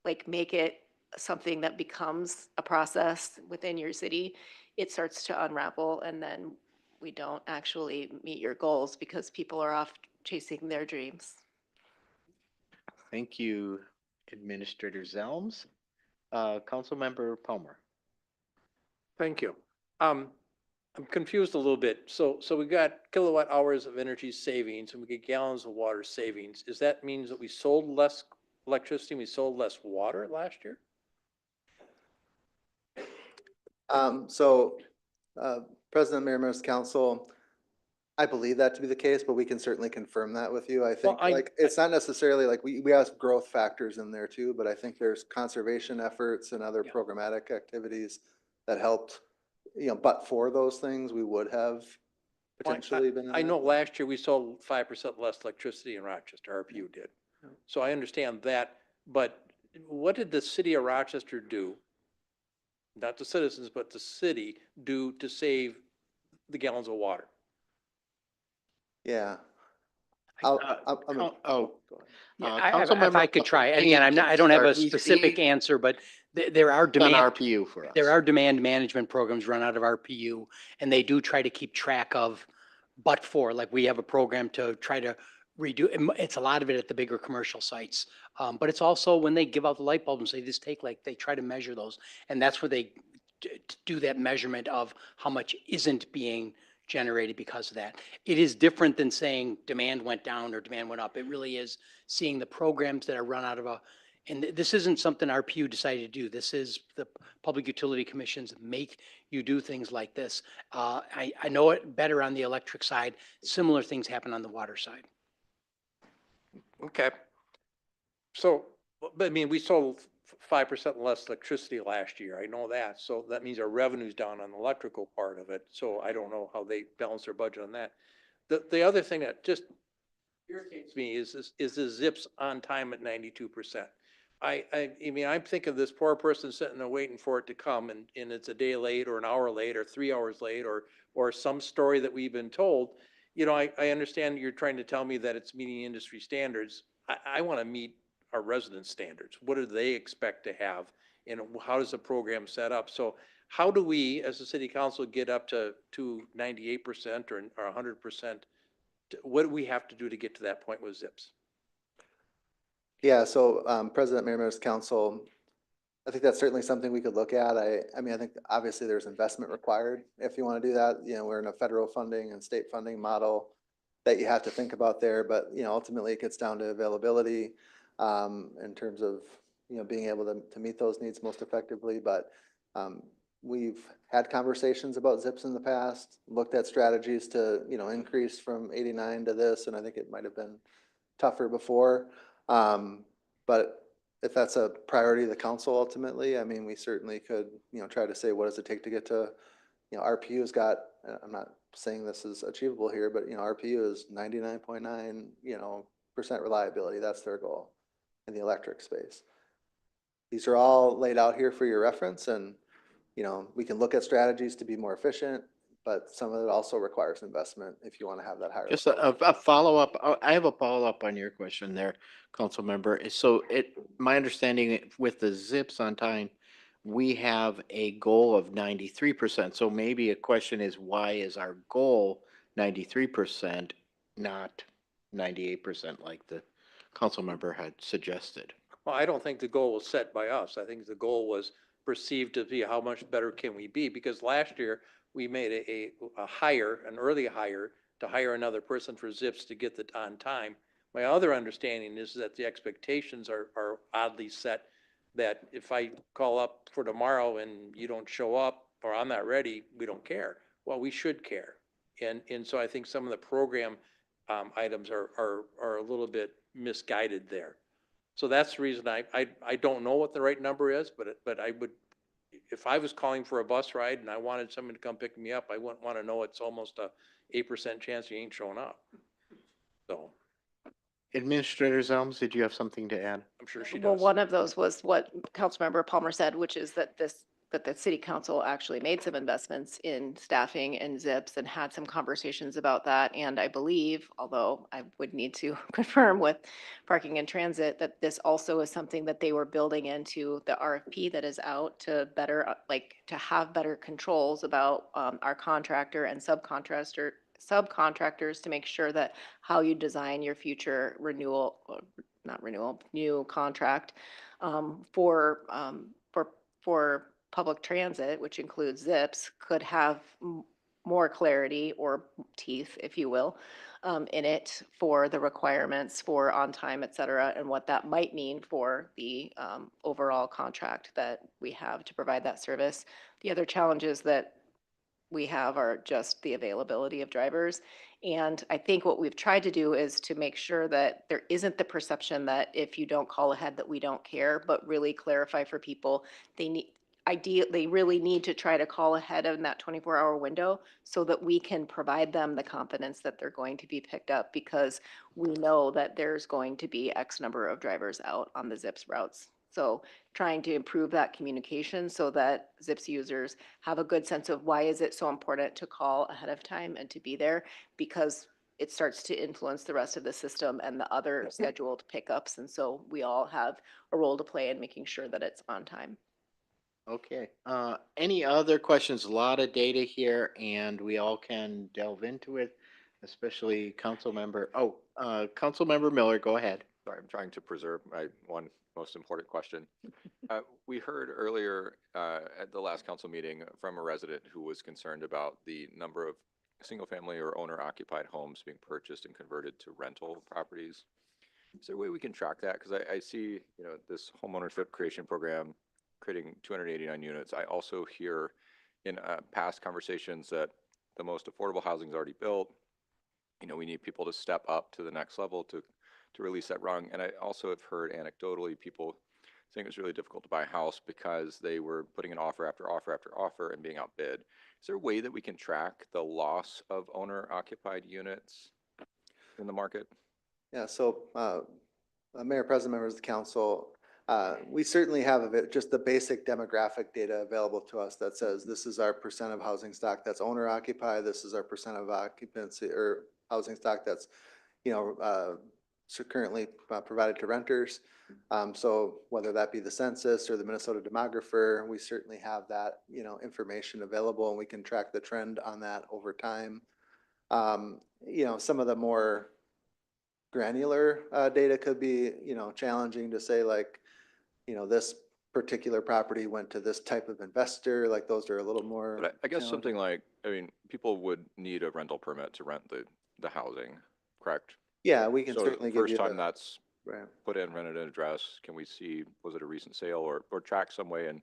like make it something that becomes a process within your city, it starts to unravel, and then we don't actually meet your goals because people are off chasing their dreams. Thank you, Administrator Zelms. Councilmember Palmer. Thank you. I'm confused a little bit. So we got kilowatt hours of energy savings and we get gallons of water savings. Does that mean that we sold less electricity and we sold less water last year? President, Mayor, Members of Council, I believe that to be the case, but we can certainly confirm that with you. I think it's not necessarily like we have growth factors in there too, but I think there's conservation efforts and other programmatic activities that helped, but for those things, we would have potentially been. I know last year we sold 5% less electricity in Rochester, RPU did. So I understand that, but what did the city of Rochester do? Not the citizens, but the city do to save the gallons of water? Yeah. If I could try, and again, I don't have a specific answer, but there are RPU for us. There are demand management programs run out of RPU, and they do try to keep track of, but for, like, we have a program to try to redo, it's a lot of it at the bigger commercial sites. But it's also when they give out the light bulbs and say, this take, like, they try to measure those, and that's where they do that measurement of how much isn't being generated because of that. It is different than saying demand went down or demand went up. It really is seeing the programs that are run out of and this isn't something RPU decided to do. This is the Public Utility Commissions make you do things like this. I know it better on the electric side. Similar things happen on the water side. Okay. So, but I mean, we sold 5% less electricity last year. I know that. So that means our revenue's down on the electrical part of it. So I don't know how they balance their budget on that. The other thing that just irritates me is the zips on time at 92%. I mean, I'm thinking of this poor person sitting there waiting for it to come and it's a day late or an hour late or 3 hours late or some story that we've been told. You know, I understand you're trying to tell me that it's meeting industry standards. I want to meet our resident standards. What do they expect to have? And how does the program set up? So how do we, as a city council, get up to 98% or 100%? What do we have to do to get to that point with ZIPS? Yeah, so President, Mayor, Members of Council, I think that's certainly something we could look at. I mean, I think obviously there's investment required if you want to do that. You know, we're in a federal funding and state funding model that you have to think about there, but you know, ultimately it gets down to availability in terms of, you know, being able to meet those needs most effectively. But we've had conversations about ZIPS in the past, looked at strategies to, you know, increase from 89 to this, and I think it might have been tougher before. But if that's a priority of the council ultimately, I mean, we certainly could, you know, try to say, what does it take to get to, you know, RPU's got, I'm not saying this is achievable here, but you know, RPU is 99.9, you know, % reliability. That's their goal in the electric space. These are all laid out here for your reference, and, you know, we can look at strategies to be more efficient, but some of it also requires investment if you want to have that higher. Just a follow-up. I have a follow-up on your question there, council member. So my understanding with the ZIPS on time, we have a goal of 93%. So maybe a question is, why is our goal 93%, not 98% like the council member had suggested? Well, I don't think the goal was set by us. I think the goal was perceived to be how much better can we be? Because last year we made a hire, an early hire to hire another person for ZIPS to get it on time. My other understanding is that the expectations are oddly set, that if I call up for tomorrow and you don't show up or I'm not ready, we don't care. Well, we should care. And so I think some of the program items are a little bit misguided there. So that's the reason I don't know what the right number is, but I would, if I was calling for a bus ride and I wanted someone to come pick me up, I wouldn't want to know it's almost a 8% chance you ain't showing up. So Administrator Zelms, did you have something to add? I'm sure she Well, does. one of those was what Councilmember Palmer said, which is that that the city council actually made some investments in staffing and ZIPS and had some conversations about that. And I believe, although I would need to confirm with parking and transit, that this also is something that they were building into the RFP that is out to better, to have better controls about our contractor and subcontractors to make sure that how you design your future new contract for public transit, which includes ZIPS, could have more clarity or teeth, if you will, in it for the requirements for on time, et cetera, and what that might mean for the overall contract that we have to provide that service. The other challenges that we have are just the availability of drivers. And I think what we've tried to do is to make sure that there isn't the perception that if you don't call ahead that we don't care, but really clarify for people, they really need to try to call ahead in that 24-hour window so that we can provide them the confidence that they're going to be picked up, because we know that there's going to be X number of drivers out on the ZIPS routes. So trying to improve that communication so that ZIPS users have a good sense of why is it so important to call ahead of time and to be there, because it starts to influence the rest of the system and the other scheduled pickups. And so we all have a role to play in making sure that it's on time. Okay, any other questions? A lot of data here and we all can delve into it, especially Council Member Miller, go ahead. Sorry, I'm trying to preserve my one most important question. We heard earlier at the last council meeting from a resident who was concerned about the number of single-family or owner-occupied homes being purchased and converted to rental properties. Is there a way we can track that? Because I see, you know, this homeownership creation program creating 289 units. I also hear in past conversations that the most affordable housing is already built. You know, we need people to step up to the next level to release that rung. And I also have heard anecdotally people saying it's really difficult to buy a house because they were putting an offer after offer after offer and being outbid. Is there a way that we can track the loss of owner-occupied units in the market? Yeah, so Mayor, President, members of the council, We certainly have just the basic demographic data available to us that says this is our percent of housing stock that's owner occupied, this is our percent of occupancy or housing stock that's, so currently provided to renters. So whether that be the census or the Minnesota demographer, we certainly have that, information available, and we can track the trend on that over time. Some of the more granular data could be, challenging to say, like, this particular property went to this type of investor, like those are a little more. But I guess challenging. something like, I mean, people would need a rental permit to rent the housing, correct? Yeah, we can So certainly give you first time the, that's right. put in, rented an address, can we see, was it a recent sale or track some way and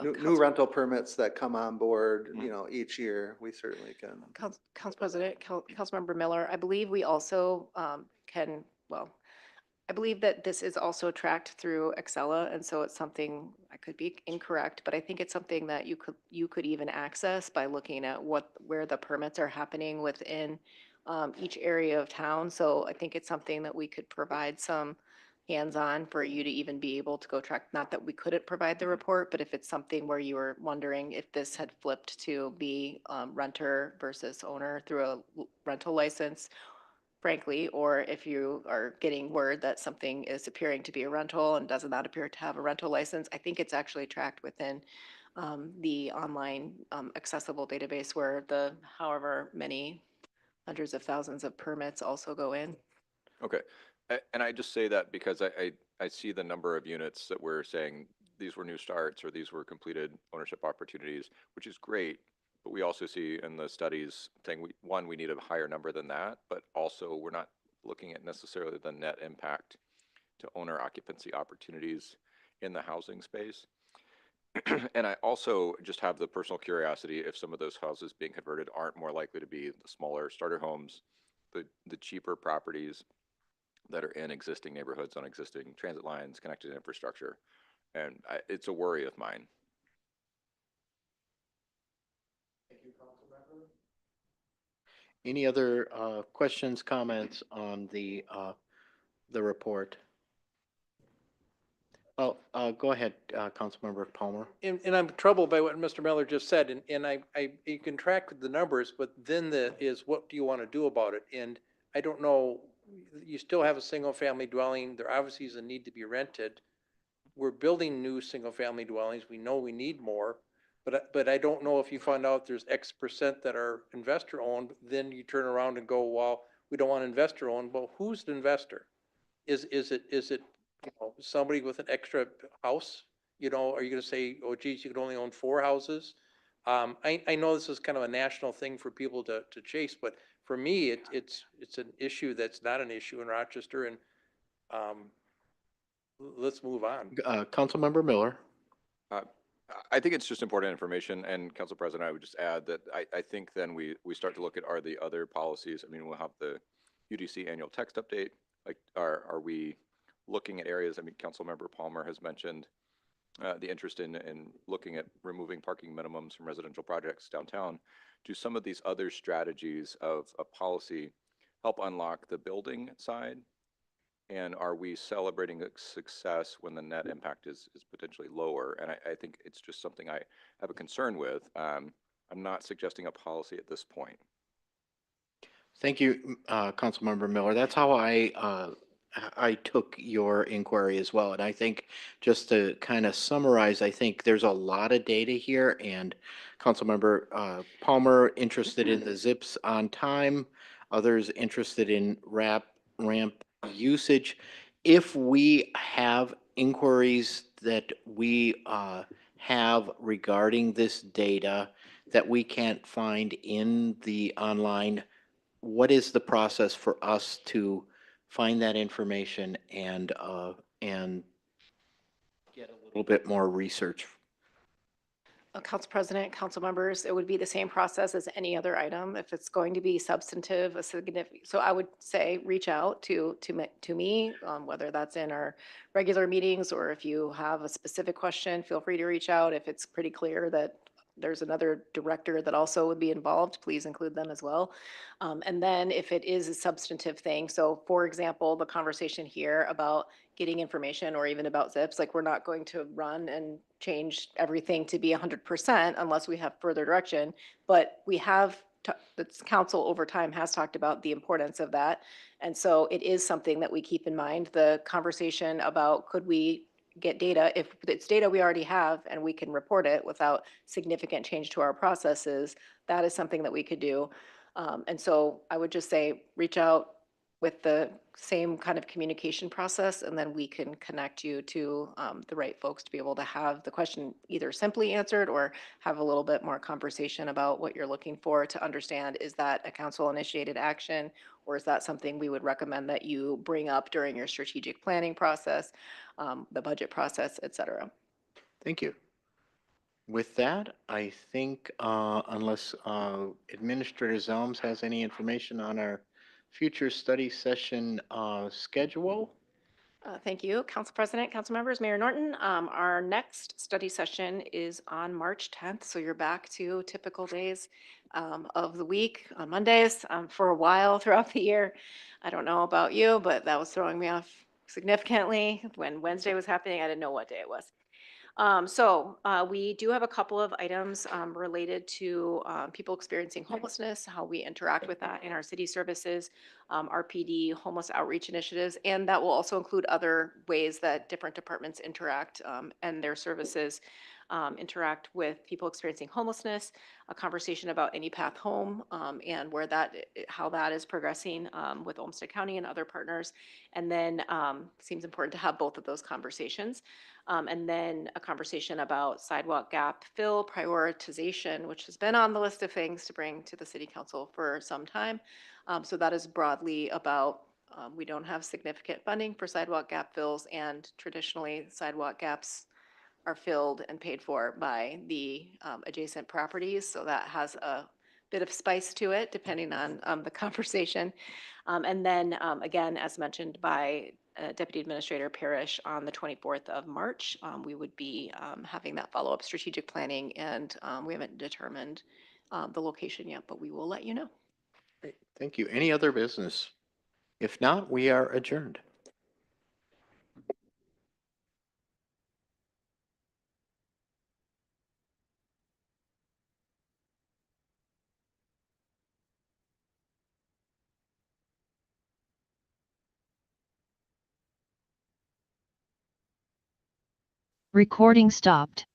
New rental permits that come on board, Mhm. each year, we certainly can. Council President, Councilmember Miller, I believe we also I believe that this is also tracked through Excella, and so it's something, I could be incorrect, but I think it's something that you could even access by looking at where the permits are happening within each area of town. So I think it's something that we could provide some hands-on for you to even be able to go track. Not that we couldn't provide the report, but if it's something where you were wondering if this had flipped to be renter versus owner through a rental license, frankly, or if you are getting word that something is appearing to be a rental and does not appear to have a rental license, I think it's actually tracked within the online accessible database where the however many hundreds of thousands of permits also go in. Okay. And I just say that because I see the number of units that we're saying these were new starts or these were completed ownership opportunities, which is great. But we also see in the studies saying, we need a higher number than that, but also we're not looking at necessarily the net impact to owner occupancy opportunities in the housing space. And I also just have the personal curiosity if some of those houses being converted aren't more likely to be the smaller starter homes, the cheaper properties that are in existing neighborhoods on existing transit lines, connected infrastructure. And it's a worry of mine. Any other questions, comments on the report? Oh, go ahead, Councilmember Palmer. And I'm troubled by what Mr. Miller just said, and you can track the numbers, but then what do you want to do about it? And I don't know, you still have a single-family dwelling, there obviously is a need to be rented. We're building new single-family dwellings, we know we need more, but I don't know if you find out there's X percent that are investor-owned, then you turn around and go, well, we don't want investor-owned, well, who's the investor? Is it somebody with an extra house? Are you gonna say, oh geez, you could only own 4 houses? I know this is kind of a national thing for people to chase, but for me, it's an issue that's not an issue in Rochester, and let's move on. Councilmember Miller. I think it's just important information, and Council President, I would just add that I think then we start to look at, are the other policies, I mean, we'll have the UDC annual text update, like are we looking at areas, I mean, Councilmember Palmer has mentioned the interest in looking at removing parking minimums from residential projects downtown. Do some of these other strategies of a policy help unlock the building side? And are we celebrating a success when the net impact is potentially lower? And I think it's just something I have a concern with. I'm not suggesting a policy at this point. Thank you, Councilmember Miller. That's how I took your inquiry as well. And I think just to kind of summarize, I think there's a lot of data here, and Councilmember Palmer interested in the zips on time, others interested in ramp usage. If we have inquiries that we have regarding this data that we can't find in the online, what is the process for us to find that information and get a little bit more research? Council President, council members, it would be the same process as any other item. If it's going to be substantive, a significant, so I would say reach out to me, whether that's in our regular meetings or if you have a specific question, feel free to reach out. If it's pretty clear that there's another director that also would be involved, please include them as well. And then if it is a substantive thing, so for example, the conversation here about getting information or even about zips. Like, we're not going to run and change everything to be 100% unless we have further direction. But we have, the council over time has talked about the importance of that. And so it is something that we keep in mind. The conversation about could we get data, if it's data we already have and we can report it without significant change to our processes, that is something that we could do. And so I would just say, reach out with the same kind of communication process, and then we can connect you to the right folks to be able to have the question either simply answered or have a little bit more conversation about what you're looking for to understand, is that a council initiated action, or is that something we would recommend that you bring up during your strategic planning process, the budget process, et cetera. Thank you. With that, I think unless Administrator Zelms has any information on our future study session schedule. Thank you, Council President, council members, Mayor Norton. Our next study session is on March 10th, so you're back to typical days of the week on Mondays for a while throughout the year. I don't know about you, but that was throwing me off significantly. When Wednesday was happening, I didn't know what day it was. We do have a couple of items related to people experiencing homelessness, how we interact with that in our city services, RPD, homeless outreach initiatives, and that will also include other ways that different departments interact and their services interact with people experiencing homelessness, a conversation about Any Path Home and where that, how that is progressing with Olmsted County and other partners. And then seems important to have both of those conversations. And then a conversation about sidewalk gap fill prioritization, which has been on the list of things to bring to the city council for some time. So that is broadly about, we don't have significant funding for sidewalk gap fills, and traditionally sidewalk gaps are filled and paid for by the adjacent properties. So that has a bit of spice to it, depending on the conversation. And then again, as mentioned by Deputy Administrator Parrish, on the 24th of March, we would be having that follow-up strategic planning, and we haven't determined the location yet, but we will let you know. Great. Thank you. Any other business? If not, we are adjourned. Recording stopped.